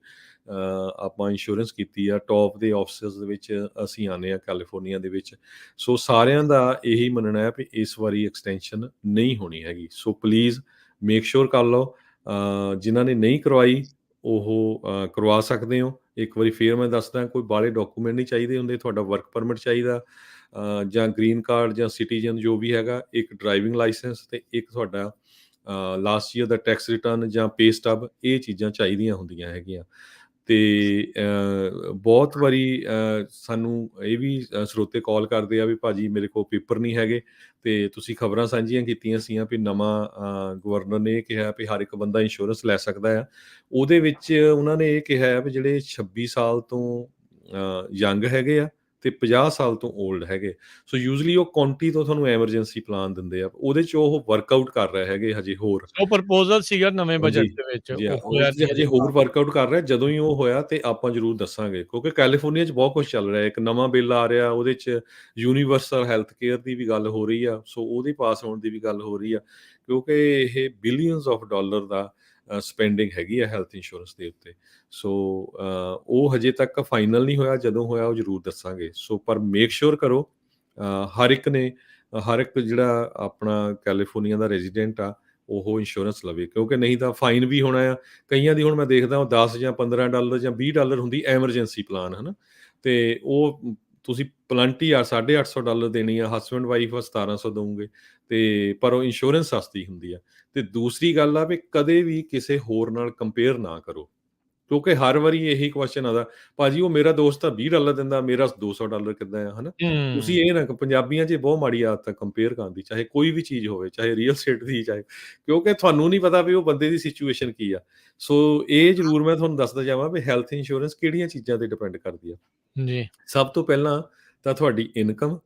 ਆਪਾਂ ਇੰਸ਼ੋਰੈਂਸ ਕੀਤੀ ਆ। ਟੌਪ ਦੇ ਆਫਿਸਰਸ ਦੇ ਵਿੱਚ ਅਸੀਂ ਆਉਂਦੇ ਆ ਕੈਲੀਫੋਰਨੀਆ ਦੇ ਵਿੱਚ। ਸੋ ਸਾਰਿਆਂ ਦਾ ਇਹੀ ਮੰਨਣਾ ਹੈ ਵੀ ਇਸ ਵਾਰੀ ਐਕਸਟੈਂਸ਼ਨ ਨਹੀਂ ਹੋਣੀ ਹੈਗੀ। ਸੋ ਪਲੀਜ਼ ਮੇਕ ਸ਼ੋਰ ਕਰ ਲਓ। ਜਿਨ੍ਹਾਂ ਨੇ ਨਹੀਂ ਕਰਵਾਈ ਉਹ ਕਰਵਾ ਸਕਦੇ ਹੋ। ਇੱਕ ਵਾਰੀ ਫੇਰ ਮੈਂ ਦੱਸਦਾ, ਕੋਈ ਬਾਹਲੇ ਡਾਕੂਮੈਂਟ ਨਹੀਂ ਚਾਹੀਦੇ ਹੁੰਦੇ। ਤੁਹਾਡਾ ਵਰਕ ਪਰਮਿਟ ਚਾਹੀਦਾ ਜਾਂ ਗ੍ਰੀਨ ਕਾਰਡ ਜਾਂ ਸਿਟੀਜ਼ਨ ਜੋ ਵੀ ਹੈਗਾ, ਇੱਕ ਡਰਾਈਵਿੰਗ ਲਾਇਸੈਂਸ ਅਤੇ ਇੱਕ ਤੁਹਾਡਾ ਲਾਸਟ ਈਅਰ ਦਾ ਟੈਕਸ ਰਿਟਰਨ ਜਾਂ ਪੇ ਸਟੱਬ, ਇਹ ਚੀਜ਼ਾਂ ਚਾਹੀਦੀਆਂ ਹੁੰਦੀਆਂ ਹੈਗੀਆਂ। ਅਤੇ ਬਹੁਤ ਵਾਰੀ ਸਾਨੂੰ ਇਹ ਵੀ ਸਰੋਤੇ ਕਾਲ ਕਰਦੇ ਆ ਵੀ ਭਾਜੀ ਮੇਰੇ ਕੋਲ ਪੇਪਰ ਨਹੀਂ ਹੈਗੇ, ਅਤੇ ਤੁਸੀਂ ਖਬਰਾਂ ਸਾਂਝੀਆਂ ਕੀਤੀਆਂ ਸੀਆਂ ਵੀ ਨਵਾਂ ਗਵਰਨਰ ਨੇ ਇਹ ਕਿਹਾ ਵੀ ਹਰ ਇੱਕ ਬੰਦਾ ਇੰਸ਼ੋਰੈਂਸ ਲੈ ਸਕਦਾ ਆ। ਉਹਦੇ ਵਿੱਚ ਉਹਨਾਂ ਨੇ ਇਹ ਕਿਹਾ ਵੀ ਜਿਹੜੇ 26 ਸਾਲ ਤੋਂ ਯੰਗ ਹੈਗੇ ਆ ਅਤੇ 50 ਸਾਲ ਤੋਂ ਓਲਡ ਹੈਗੇ, ਸੋ ਯੂਜਲੀ ਉਹ ਕਾਉਂਟੀ ਤੋਂ ਤੁਹਾਨੂੰ ਐਮਰਜੈਂਸੀ ਪਲਾਨ ਦਿੰਦੇ ਆ। ਉਹਦੇ 'ਚ ਉਹ ਵਰਕਆਊਟ ਕਰ ਰਹੇ ਹੈਗੇ ਹਜੇ ਹੋਰ। ਉਹ ਪ੍ਰਪੋਜ਼ਲ ਸੀਗਾ ਨਵੇਂ ਬਜਟ ਜੀ, ਦੇ ਵਿੱਚ, ਜੀ ਹਾਂ, ਉਹ ਹੋਇਆ ਉਸ 'ਚ ਹਜੇ ਹੋਰ ਵਰਕਆਊਟ ਕਰ ਰਿਹਾ। ਜਦੋਂ ਹੀ ਉਹ ਹੋਇਆ ਤੇ ਆਪਾਂ ਜ਼ਰੂਰ ਦੱਸਾਂਗੇ, ਕਿਉਂਕਿ ਕੈਲੀਫੋਰਨੀਆ 'ਚ ਬਹੁਤ ਕੁਛ ਚੱਲ ਰਿਹਾ। ਇੱਕ ਨਵਾਂ ਬਿੱਲ ਆ ਰਿਹਾ, ਉਹਦੇ 'ਚ ਯੂਨੀਵਰਸਲ ਹੈਲਥ ਕੇਅਰ ਦੀ ਵੀ ਗੱਲ ਹੋ ਰਹੀ ਆ, ਸੋ ਉਹਦੇ ਪਾਸ ਹੋਣ ਦੀ ਵੀ ਗੱਲ ਹੋ ਰਹੀ ਆ, ਕਿਉਂਕਿ ਇਹ billions of dollar the spending ਹੈਗੀ ਆ ਹੈਲਥ ਇੰਸ਼ੋਰੈਂਸ ਦੇ ਉੱਤੇ। ਸੋ ਉਹ ਹਜੇ ਤੱਕ ਫਾਈਨਲ ਨਹੀਂ ਹੋਇਆ, ਜਦੋਂ ਹੋਇਆ ਉਹ ਜ਼ਰੂਰ ਦੱਸਾਂਗੇ। ਸੋ ਪਰ ਮੇਕ ਸ਼ੋਰ ਕਰੋ ਹਰ ਇੱਕ ਨੇ, ਹਰ ਇੱਕ ਜਿਹੜਾ ਆਪਣਾ ਕੈਲੀਫੋਰਨੀਆ ਦਾ ਰੈਜ਼ੀਡੈਂਟ ਆ ਉਹ ਇੰਸ਼ੋਰੈਂਸ ਲਵੇ, ਕਿਉਂਕਿ ਨਹੀਂ ਤਾਂ ਫਾਈਨ ਵੀ ਹੋਣਾ ਆ। ਕਈਆਂ ਦੀ ਹੁਣ ਮੈਂ ਦੇਖਦਾ ਉਹ 10 ਜਾਂ $15 ਜਾਂ $20 ਹੁੰਦੀ ਐਮਰਜੈਂਸੀ ਪਲਾਨ, ਹੈ ਨਾ, ਅਤੇ ਉਹ ਤੁਸੀਂ ਪਲੰਟੀ ਆ $850 ਦੇਣੀ ਆ, ਹਸਬੈਂਡ ਵਾਈਫ ਆ 1700 ਦਊਂਗੇ, ਅਤੇ ਪਰ ਉਹ ਇੰਸ਼ੋਰੈਂਸ ਸਸਤੀ ਹੁੰਦੀ ਆ। ਅਤੇ ਦੂਸਰੀ ਗੱਲ ਆ ਵੀ ਕਦੇ ਵੀ ਕਿਸੇ ਹੋਰ ਨਾਲ ਕੰਪੇਅਰ ਨਾ ਕਰੋ, ਕਿਉਂਕਿ ਹਰ ਵਾਰੀ ਇਹੀ ਕੁਐਸਚਨ ਆਉਂਦਾ, ਭਾਜੀ ਉਹ ਮੇਰਾ ਦੋਸਤ ਤਾਂ $20 ਦਿੰਦਾ, ਮੇਰਾ $200 ਕਿੱਦਾਂ ਆ, ਹੈ ਨਾ। ਤੁਸੀਂ ਇਹ ਨਾ, ਪੰਜਾਬੀਆਂ 'ਚ ਬਹੁਤ ਮਾੜੀ ਆਦਤ ਹੈ ਕੰਪੇਅਰ ਕਰਨ ਦੀ, ਚਾਹੇ ਕੋਈ ਵੀ ਚੀਜ਼ ਹੋਵੇ, ਚਾਹੇ ਰੀਅਲ ਸਟੇਟ ਦੀ, ਚਾਹੇ, ਕਿਉਂਕਿ ਤੁਹਾਨੂੰ ਨਹੀਂ ਪਤਾ ਵੀ ਉਹ ਬੰਦੇ ਦੀ ਸਿਚੁਏਸ਼ਨ ਕੀ ਆ। ਸੋ ਇਹ ਜ਼ਰੂਰ ਮੈਂ ਤੁਹਾਨੂੰ ਦੱਸਦਾ ਜਾਵਾਂ ਵੀ ਹੈਲਥ ਇੰਸ਼ੋਰੈਂਸ ਕਿਹੜੀਆਂ ਚੀਜ਼ਾਂ 'ਤੇ ਡਿਪੈਂਡ ਕਰਦੀ ਆ। ਜੀ। ਸਭ ਤੋਂ ਪਹਿਲਾਂ ਤਾਂ ਤੁਹਾਡੀ ਇਨਕਮ,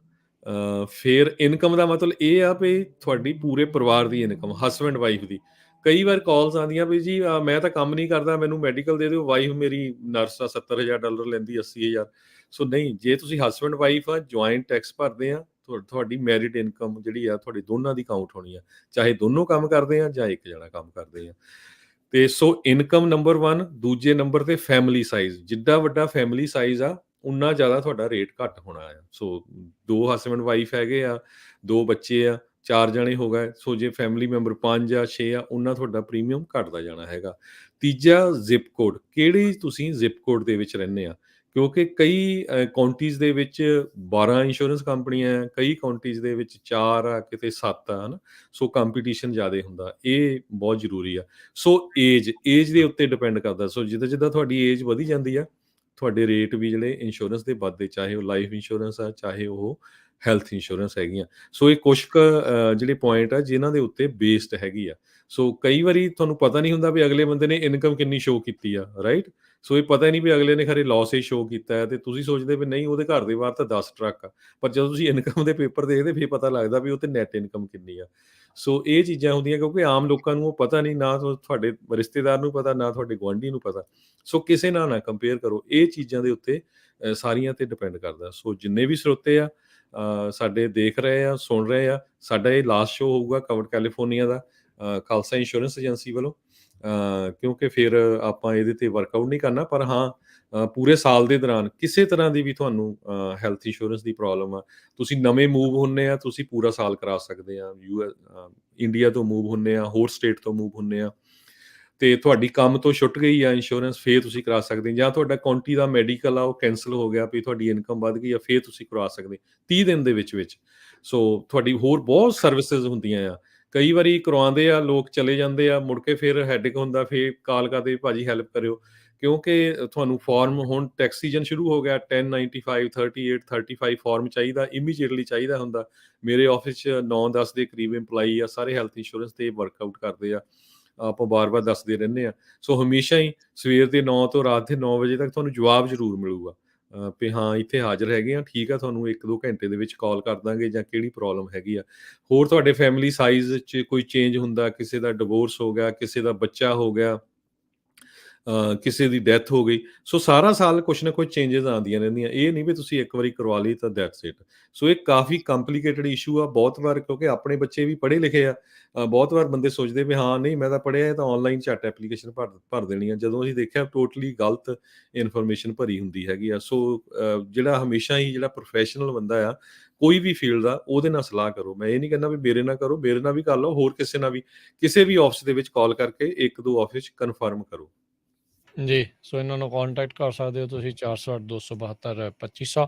ਫਿਰ ਇਨਕਮ ਦਾ ਮਤਲਬ ਇਹ ਆ ਵੀ ਤੁਹਾਡੀ ਪੂਰੇ ਪਰਿਵਾਰ ਦੀ ਇਨਕਮ, ਹਸਬੈਂਡ ਵਾਈਫ ਦੀ। ਕਈ ਵਾਰ ਕਾਲਸ ਆਉਂਦੀਆਂ ਵੀ ਜੀ ਮੈਂ ਤਾਂ ਕੰਮ ਨਹੀਂ ਕਰਦਾ, ਮੈਨੂੰ ਮੈਡੀਕਲ ਦੇ ਦਿਓ, ਵਾਈਫ ਮੇਰੀ ਨਰਸ ਆ, $70,000 ਲੈਂਦੀ, 80,000। ਸੋ ਨਹੀਂ, ਜੇ ਤੁਸੀਂ ਹਸਬੈਂਡ ਵਾਈਫ ਆ, ਜੁਆਇੰਟ ਟੈਕਸ ਭਰਦੇ ਆ, ਤੁਹਾਡੀ ਮੈਰਿਡ ਇਨਕਮ ਜਿਹੜੀ ਆ ਤੁਹਾਡੀ ਦੋਨਾਂ ਦੀ ਕਾਊਂਟ ਹੋਣੀ ਆ, ਚਾਹੇ ਦੋਨੋਂ ਕੰਮ ਕਰਦੇ ਆ ਜਾਂ ਇੱਕ ਜਣਾ ਕੰਮ ਕਰਦੇ ਆ। ਅਤੇ ਸੋ ਇਨਕਮ ਨੰਬਰ 1। ਦੂਜੇ ਨੰਬਰ 'ਤੇ ਫੈਮਿਲੀ ਸਾਈਜ਼, ਜਿੱਡਾ ਵੱਡਾ ਫੈਮਿਲੀ ਸਾਈਜ਼ ਆ ਉਨਾ ਜ਼ਿਆਦਾ ਤੁਹਾਡਾ ਰੇਟ ਘੱਟ ਹੋਣਾ ਆ। ਸੋ 2 ਹਸਬੈਂਡ ਵਾਈਫ ਹੈਗੇ ਆ, 2 ਬੱਚੇ ਆ, 4 ਜਣੇ ਹੋ ਗਏ, ਸੋ ਜੇ ਫੈਮਿਲੀ ਮੈਂਬਰ 5 ਆ, 6 ਆ, ਉਨਾ ਤੁਹਾਡਾ ਪ੍ਰੀਮੀਅਮ ਘੱਟਦਾ ਜਾਣਾ ਹੈਗਾ। ਤੀਜਾ, ਜ਼ਿਪ ਕੋਡ, ਕਿਹੜੀ ਤੁਸੀਂ ਜ਼ਿਪ ਕੋਡ ਦੇ ਵਿੱਚ ਰਹਿੰਦੇ ਆ, ਕਿਉਂਕਿ ਕਈ ਕਾਉਂਟੀਜ਼ ਦੇ ਵਿੱਚ 12 ਇੰਸ਼ੋਰੈਂਸ ਕੰਪਨੀਆਂ ਆ, ਕਈ ਕਾਉਂਟੀਜ਼ ਦੇ ਵਿੱਚ 4 ਆ, ਕਿਤੇ 7 ਆ, ਹੈ ਨਾ। ਸੋ ਕੰਪੀਟੀਸ਼ਨ ਜ਼ਿਆਦਾ ਹੁੰਦਾ, ਇਹ ਬਹੁਤ ਜ਼ਰੂਰੀ ਆ। ਸੋ ਏਜ ਦੇ ਉੱਤੇ ਡਿਪੈਂਡ ਕਰਦਾ। ਸੋ ਜਿੱਦਾਂ ਤੁਹਾਡੀ ਏਜ ਵਧੀ ਜਾਂਦੀ ਆ, ਤੁਹਾਡੇ ਰੇਟ ਵੀ ਜਿਹੜੇ ਇੰਸ਼ੋਰੈਂਸ ਦੇ ਵੱਧਦੇ, ਚਾਹੇ ਉਹ ਲਾਈਫ ਇੰਸ਼ੋਰੈਂਸ ਆ, ਚਾਹੇ ਉਹ ਹੈਲਥ ਇੰਸ਼ੋਰੈਂਸ ਹੈਗੀਆਂ। ਸੋ ਇਹ ਕੁਛ ਕੁ ਜਿਹੜੇ ਪੁਆਇੰਟ ਆ ਜਿਨ੍ਹਾਂ ਦੇ ਉੱਤੇ ਬੇਸਡ ਹੈਗੀ ਆ। ਸੋ ਕਈ ਵਾਰੀ ਤੁਹਾਨੂੰ ਪਤਾ ਨਹੀਂ ਹੁੰਦਾ ਵੀ ਅਗਲੇ ਬੰਦੇ ਨੇ ਇਨਕਮ ਕਿੰਨੀ ਸ਼ੋਅ ਕੀਤੀ ਆ, ਰਾਈਟ। ਸੋ ਇਹ ਪਤਾ ਹੀ ਨਹੀਂ ਵੀ ਅਗਲੇ ਨੇ ਖਰੇ ਲੋਸ ਹੀ ਸ਼ੋਅ ਕੀਤਾ ਹੈ, ਅਤੇ ਤੁਸੀਂ ਸੋਚਦੇ ਵੀ ਨਹੀਂ ਉਹਦੇ ਘਰ ਦੇ ਬਾਹਰ ਤਾਂ 10 ਟਰੱਕ ਆ, ਪਰ ਜਦੋਂ ਤੁਸੀਂ ਇਨਕਮ ਦੇ ਪੇਪਰ ਦੇਖਦੇ ਫਿਰ ਪਤਾ ਲੱਗਦਾ ਵੀ ਉਹ 'ਤੇ ਨੈਟ ਇਨਕਮ ਕਿੰਨੀ ਆ। ਸੋ ਇਹ ਚੀਜ਼ਾਂ ਹੁੰਦੀਆਂ, ਕਿਉਂਕਿ ਆਮ ਲੋਕਾਂ ਨੂੰ ਉਹ ਪਤਾ ਨਹੀਂ, ਨਾ ਤੁਹਾਡੇ ਰਿਸ਼ਤੇਦਾਰ ਨੂੰ ਪਤਾ, ਨਾ ਤੁਹਾਡੇ ਗੁਆਂਢੀ ਨੂੰ ਪਤਾ। ਸੋ ਕਿਸੇ ਨਾਲ ਨਾ ਕੰਪੇਅਰ ਕਰੋ, ਇਹ ਚੀਜ਼ਾਂ ਦੇ ਉੱਤੇ ਸਾਰੀਆਂ 'ਤੇ ਡਿਪੈਂਡ ਕਰਦਾ। ਸੋ ਜਿੰਨੇ ਵੀ ਸਰੋਤੇ ਆ ਸਾਡੇ ਦੇਖ ਰਹੇ ਆ, ਸੁਣ ਰਹੇ ਆ, ਸਾਡਾ ਇਹ ਲਾਸਟ ਸ਼ੋਅ ਹੋਊਗਾ ਕਵਰਡ ਕੈਲੀਫੋਰਨੀਆ ਦਾ, ਖਾਲਸਾ ਇੰਸ਼ੋਰੈਂਸ ਏਜੰਸੀ ਵੱਲੋਂ, ਕਿਉਂਕਿ ਫਿਰ ਆਪਾਂ ਇਹਦੇ 'ਤੇ ਵਰਕਆਊਟ ਨਹੀਂ ਕਰਨਾ। ਪਰ ਹਾਂ, ਪੂਰੇ ਸਾਲ ਦੇ ਦੌਰਾਨ ਕਿਸੇ ਤਰ੍ਹਾਂ ਦੀ ਵੀ ਤੁਹਾਨੂੰ ਹੈਲਥ ਇੰਸ਼ੋਰੈਂਸ ਦੀ ਪ੍ਰੋਬਲਮ ਆ, ਤੁਸੀਂ ਨਵੇਂ ਮੂਵ ਹੁੰਦੇ ਆ, ਤੁਸੀਂ ਪੂਰਾ ਸਾਲ ਕਰਾ ਸਕਦੇ ਆ। ਇੰਡੀਆ ਤੋਂ ਮੂਵ ਹੁੰਦੇ ਆ, ਹੋਰ ਸਟੇਟ ਤੋਂ ਮੂਵ ਹੁੰਦੇ ਆ, ਅਤੇ ਤੁਹਾਡੀ ਕੰਮ ਤੋਂ ਛੁੱਟ ਗਈ ਆ ਇੰਸ਼ੋਰੈਂਸ, ਫਿਰ ਤੁਸੀਂ ਕਰਾ ਸਕਦੇ, ਜਾਂ ਤੁਹਾਡਾ ਕਾਉਂਟੀ ਦਾ ਮੈਡੀਕਲ ਆ ਉਹ ਕੈਂਸਲ ਹੋ ਗਿਆ, ਵੀ ਤੁਹਾਡੀ ਇਨਕਮ ਵੱਧ ਗਈ ਆ, ਫਿਰ ਤੁਸੀਂ ਕਰਵਾ ਸਕਦੇ 30 ਦਿਨ ਦੇ ਵਿੱਚ ਵਿੱਚ। ਸੋ ਤੁਹਾਡੀ ਹੋਰ ਬਹੁਤ ਸਰਵਿਸਿਜ਼ ਹੁੰਦੀਆਂ ਆ। ਕਈ ਵਾਰੀ ਕਰਵਾਉਂਦੇ ਆ ਲੋਕ, ਚਲੇ ਜਾਂਦੇ ਆ, ਮੁੜ ਕੇ ਫਿਰ ਹੈਡੇਕ ਹੁੰਦਾ, ਫਿਰ ਕਾਲ ਕਰਦੇ ਭਾਜੀ ਹੈਲਪ ਕਰਿਓ, ਕਿਉਂਕਿ ਤੁਹਾਨੂੰ ਫਾਰਮ ਹੁਣ ਟੈਕਸ ਸੀਜ਼ਨ ਸ਼ੁਰੂ ਹੋ ਗਿਆ, 1095 38 35 ਫਾਰਮ ਚਾਹੀਦਾ, ਇਮੀਡੀਏਟਲੀ ਚਾਹੀਦਾ ਹੁੰਦਾ। ਮੇਰੇ ਆਫਿਸ 'ਚ 9-10 ਦੇ ਕਰੀਬ EMPLOYEE ਆ, ਸਾਰੇ ਹੈਲਥ ਇੰਸ਼ੋਰੈਂਸ 'ਤੇ ਵਰਕਆਊਟ ਕਰਦੇ ਆ, ਆਪਾਂ ਬਾਰ-ਬਾਰ ਦੱਸਦੇ ਰਹਿੰਦੇ ਆ। ਸੋ ਹਮੇਸ਼ਾ ਹੀ ਸਵੇਰ ਦੇ 9 ਤੋਂ ਰਾਤ ਦੇ 9 ਵਜੇ ਤੱਕ ਤੁਹਾਨੂੰ ਜਵਾਬ ਜ਼ਰੂਰ ਮਿਲੂਗਾ ਵੀ ਹਾਂ ਇੱਥੇ ਹਾਜ਼ਰ ਹੈਗੇ ਆ, ਠੀਕ ਆ, ਤੁਹਾਨੂੰ 1-2 ਘੰਟੇ ਦੇ ਵਿੱਚ ਕਾਲ ਕਰ ਦਾਂਗੇ ਜਾਂ ਕਿਹੜੀ ਪ੍ਰੋਬਲਮ ਹੈਗੀ ਆ। ਹੋਰ ਤੁਹਾਡੇ ਫੈਮਿਲੀ ਸਾਈਜ਼ 'ਚ ਕੋਈ ਚੇਂਜ ਹੁੰਦਾ, ਕਿਸੇ ਦਾ ਡਿਵੋਰਸ ਹੋ ਗਿਆ, ਕਿਸੇ ਦਾ ਬੱਚਾ ਹੋ ਗਿਆ, ਕਿਸੇ ਦੀ ਡੈਥ ਹੋ ਗਈ, ਸੋ ਸਾਰਾ ਸਾਲ ਕੁਛ ਨਾ ਕੁਛ ਚੇਂਜਸ ਆਉਂਦੀਆਂ ਰਹਿੰਦੀਆਂ। ਇਹ ਨਹੀਂ ਵੀ ਤੁਸੀਂ ਇੱਕ ਵਾਰੀ ਕਰਵਾ ਲਈ ਤਾਂ ਦੈਟਸ ਇਟ। ਸੋ ਇਹ ਕਾਫੀ ਕੰਪਲੀਕੇਟਡ ਇਸ਼ੂ ਆ ਬਹੁਤ ਵਾਰ, ਕਿਉਂਕਿ ਆਪਣੇ ਬੱਚੇ ਵੀ ਪੜ੍ਹੇ ਲਿਖੇ ਆ। ਬਹੁਤ ਵਾਰ ਬੰਦੇ ਸੋਚਦੇ ਵੀ ਹਾਂ ਨਹੀਂ ਮੈਂ ਤਾਂ ਪੜ੍ਹਿਆ, ਇਹ ਤਾਂ ਆਨਲਾਈਨ ਝੱਟ ਐਪਲੀਕੇਸ਼ਨ ਭਰ ਦੇਣੀ ਆ, ਜਦੋਂ ਅਸੀਂ ਦੇਖਿਆ ਟੋਟਲੀ ਗਲਤ ਇਨਫੋਰਮੇਸ਼ਨ ਭਰੀ ਹੁੰਦੀ ਹੈਗੀ ਆ। ਸੋ ਜਿਹੜਾ ਹਮੇਸ਼ਾ ਹੀ ਜਿਹੜਾ ਪ੍ਰੋਫੈਸ਼ਨਲ ਬੰਦਾ ਆ ਕੋਈ ਵੀ ਫੀਲਡ ਦਾ, ਉਹਦੇ ਨਾਲ ਸਲਾਹ ਕਰੋ। ਮੈਂ ਇਹ ਨਹੀਂ ਕਹਿੰਦਾ ਵੀ ਮੇਰੇ ਨਾਲ ਕਰੋ, ਮੇਰੇ ਨਾਲ ਵੀ ਕਰ ਲਓ, ਹੋਰ ਕਿਸੇ ਨਾਲ ਵੀ, ਕਿਸੇ ਵੀ ਆਫਿਸ ਦੇ ਵਿੱਚ ਕਾਲ ਕਰਕੇ 1-2 ਆਫਿਸ ਕਨਫਰਮ ਕਰੋ। ਜੀ, ਸੋ ਇਹਨਾਂ ਨੂੰ ਕੰਟੈਕਟ ਕਰ ਸਕਦੇ ਹੋ ਤੁਸੀਂ 408 272 2500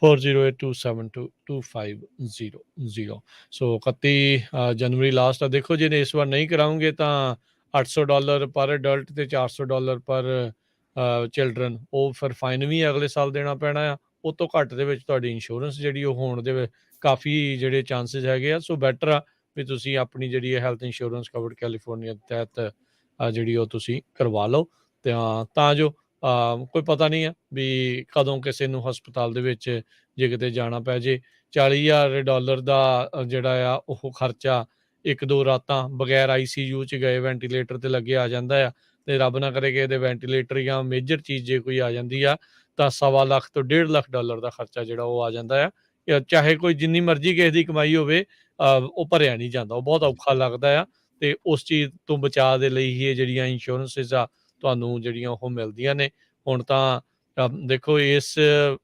4082722500। ਸੋ 31 ਜਨਵਰੀ ਲਾਸਟ ਆ। ਦੇਖੋ ਜੇ ਇਸ ਵਾਰ ਨਹੀਂ ਕਰਾਉਂਗੇ ਤਾਂ $800 ਪਰ ਅਡਲਟ ਤੇ $400 ਪਰ ਚਿਲਡਰਨ, ਉਹ ਫਿਰ ਫਾਈਨ ਵੀ ਅਗਲੇ ਸਾਲ ਦੇਣਾ ਪੈਣਾ ਆ। ਉਹ ਤੋਂ ਘੱਟ ਦੇ ਵਿੱਚ ਤੁਹਾਡੀ ਇੰਸ਼ੋਰੈਂਸ ਜਿਹੜੀ ਉਹ ਹੋਣ ਦੇ ਕਾਫੀ ਜਿਹੜੇ ਚਾਂਸਿਸ ਹੈਗੇ ਆ। ਸੋ ਬੈਟਰ ਆ ਵੀ ਤੁਸੀਂ ਆਪਣੀ ਜਿਹੜੀ ਹੈਲਥ ਇੰਸ਼ੋਰੈਂਸ ਕਵਰਡ ਕੈਲੀਫੋਰਨੀਆ ਦੇ ਤਹਿਤ ਜਿਹੜੀ ਉਹ ਤੁਸੀਂ ਕਰਵਾ ਲਓ, ਤਾਂ ਜੋ ਕੋਈ ਪਤਾ ਨਹੀਂ ਆ ਵੀ ਕਦੋਂ ਕਿਸੇ ਨੂੰ ਹਸਪਤਾਲ ਦੇ ਵਿੱਚ ਜੇ ਕਿਤੇ ਜਾਣਾ ਪੈ ਜੇ। $40,000 ਦਾ ਜਿਹੜਾ ਆ ਉਹ ਖਰਚਾ 1-2 ਰਾਤਾਂ ਬਗੈਰ ICU 'ਚ ਗਏ ਵੈਂਟੀਲੇਟਰ ਤੇ ਲੱਗੇ ਆ ਜਾਂਦਾ ਆ, ਤੇ ਰੱਬ ਨਾ ਕਰੇ ਕਿ ਇਹਦੇ ਵੈਂਟੀਲੇਟਰ ਜਾਂ ਮੇਜਰ ਚੀਜ਼ ਜੇ ਕੋਈ ਆ ਜਾਂਦੀ ਆ ਤਾਂ $1.25 ਲੱਖ ਤੋਂ $1.5 ਲੱਖ ਦਾ ਖਰਚਾ ਜਿਹੜਾ ਉਹ ਆ ਜਾਂਦਾ ਆ। ਚਾਹੇ ਕੋਈ ਜਿੰਨੀ ਮਰਜ਼ੀ ਕਿਸੇ ਦੀ ਕਮਾਈ ਹੋਵੇ, ਉਹ ਭਰਿਆ ਨਹੀਂ ਜਾਂਦਾ, ਉਹ ਬਹੁਤ ਔਖਾ ਲੱਗਦਾ ਆ। ਤੇ ਉਸ ਚੀਜ਼ ਤੋਂ ਬਚਾਅ ਦੇ ਲਈ ਹੀ ਇਹ ਜਿਹੜੀਆਂ ਇੰਸ਼ੋਰੈਂਸਿਸ ਆ ਤੁਹਾਨੂੰ ਜਿਹੜੀਆਂ ਉਹ ਮਿਲਦੀਆਂ ਨੇ। ਹੁਣ ਤਾਂ ਦੇਖੋ ਇਸ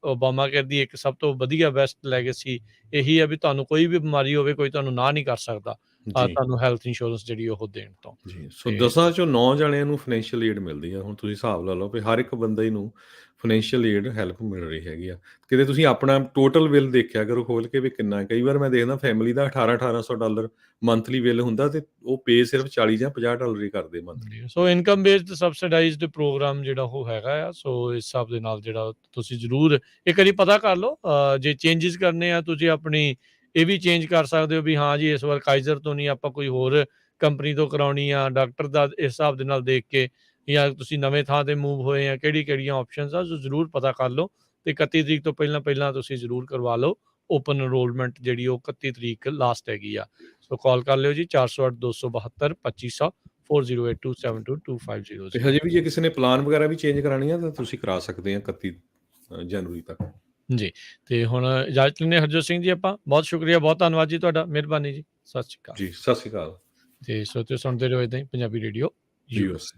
ਓਬਾਮਾ ਕੇਅਰ ਦੀ ਇੱਕ ਸਭ ਤੋਂ ਵਧੀਆ ਬੈਸਟ ਲੈਗੇਸੀ ਇਹੀ ਆ ਵੀ ਤੁਹਾਨੂੰ ਕੋਈ ਵੀ ਬਿਮਾਰੀ ਹੋਵੇ, ਕੋਈ ਤੁਹਾਨੂੰ ਨਾ ਨਹੀਂ ਕਰ ਸਕਦਾ ਜੀ ਤੁਹਾਨੂੰ ਹੈਲਥ ਇੰਸ਼ੋਰੈਂਸ ਜਿਹੜੀ ਉਹ ਦੇਣ ਤੋਂ। ਜੀ। ਸੋ ਤੇ 10 ਚੋਂ 9 ਜਣਿਆਂ ਨੂੰ ਫਾਈਨੈਂਸ਼ੀਅਲ ਏਡ ਮਿਲਦੀ ਆ। ਹੁਣ ਤੁਸੀਂ ਹਿਸਾਬ ਲਾ ਲਓ ਵੀ ਹਰ ਇੱਕ ਬੰਦੇ ਨੂੰ ਫਾਈਨੈਂਸ਼ੀਅਲ ਏਡ ਹੈਲਪ ਮਿਲ ਰਹੀ ਹੈਗੀ ਆ। ਕਿਤੇ ਤੁਸੀਂ ਆਪਣਾ ਟੋਟਲ ਬਿੱਲ ਦੇਖਿਆ ਕਰੋ ਖੋਲ ਕੇ ਵੀ ਕਿੰਨਾ। ਕਈ ਵਾਰ ਮੈਂ ਦੇਖਦਾ ਫੈਮਿਲੀ ਦਾ $1,800 ਮੰਥਲੀ ਬਿੱਲ ਹੁੰਦਾ ਤੇ ਉਹ ਪੇ ਸਿਰਫ $40 ਜਾਂ $50 ਹੀ ਕਰਦੇ ਮੰਥਲੀ। ਸੋ ਇਨਕਮ ਬੇਸਡ ਸਬਸਿਡਾਈਜ਼ਡ ਪ੍ਰੋਗਰਾਮ ਜਿਹੜਾ ਉਹ ਹੈਗਾ ਆ। ਸੋ ਇਸ ਹਿਸਾਬ ਦੇ ਨਾਲ ਜਿਹੜਾ ਤੁਸੀਂ ਜ਼ਰੂਰ ਇੱਕ ਵਾਰੀ ਪਤਾ ਕਰ ਲਓ। ਜੇ ਚੇਂਜਸ ਕਰਨੇ ਆ ਤੁਸੀਂ ਆਪਣੀ ਇਹ ਵੀ ਚੇਂਜ ਕਰ ਸਕਦੇ ਹੋ ਵੀ ਹਾਂ ਜੀ ਇਸ ਵਾਰ ਕਾਈਜ਼ਰ ਤੋਂ ਨਹੀਂ, ਆਪਾਂ ਕੋਈ ਹੋਰ ਕੰਪਨੀ ਤੋਂ ਕਰਾਉਣੀ ਆ, ਡਾਕਟਰ ਦਾ ਇਸ ਹਿਸਾਬ ਦੇ ਨਾਲ ਦੇਖ ਕੇ, ਜਾਂ ਤੁਸੀਂ ਨਵੇਂ ਥਾਂ ਤੇ ਮੂਵ ਹੋਏ ਆ, ਕਿਹੜੀਆਂ ਆਪਸ਼ਨਸ ਆ, ਸੋ ਜ਼ਰੂਰ ਪਤਾ ਕਰ ਲਓ। ਤੇ 31 ਤਰੀਕ ਤੋਂ ਪਹਿਲਾਂ ਤੁਸੀਂ ਜ਼ਰੂਰ ਕਰਵਾ ਲਓ। ਓਪਨ ਐਨਰੋਲਮੈਂਟ ਜਿਹੜੀ ਉਹ 31 ਤਰੀਕ ਲਾਸਟ ਹੈਗੀ ਆ। ਸੋ ਕਾਲ ਕਰ ਲਿਓ ਜੀ 408 272 2500 4082722500। ਤੇ ਹਜੇ ਵੀ ਜੇ ਕਿਸੇ ਨੇ ਪਲਾਨ ਵਗੈਰਾ ਵੀ ਚੇਂਜ ਕਰਾਣੀ ਆ ਤਾਂ ਤੁਸੀਂ ਕਰਾ ਸਕਦੇ ਆ 31 ਜਨਵਰੀ ਤੱਕ। ਜੀ, ਤੇ ਹੁਣ ਇਜਾਜ਼ਤ ਲੈਂਦੇ ਹਾਂ ਹਰਜੋਤ ਸਿੰਘ ਜੀ ਆਪਾਂ। ਬਹੁਤ ਸ਼ੁਕਰੀਆ, ਬਹੁਤ ਧੰਨਵਾਦ ਜੀ ਤੁਹਾਡਾ, ਮਿਹਰਬਾਨੀ ਜੀ, ਸਤਿ ਸ਼੍ਰੀ ਅਕਾਲ ਜੀ। ਸਤਿ ਸ਼੍ਰੀ ਅਕਾਲ ਤੇ ਸੋ ਤੁਸੀਂ ਸੁਣਦੇ ਰਹੋ ਏਦਾਂ ਹੀ ਪੰਜਾਬੀ ਰੇਡੀਓ USA।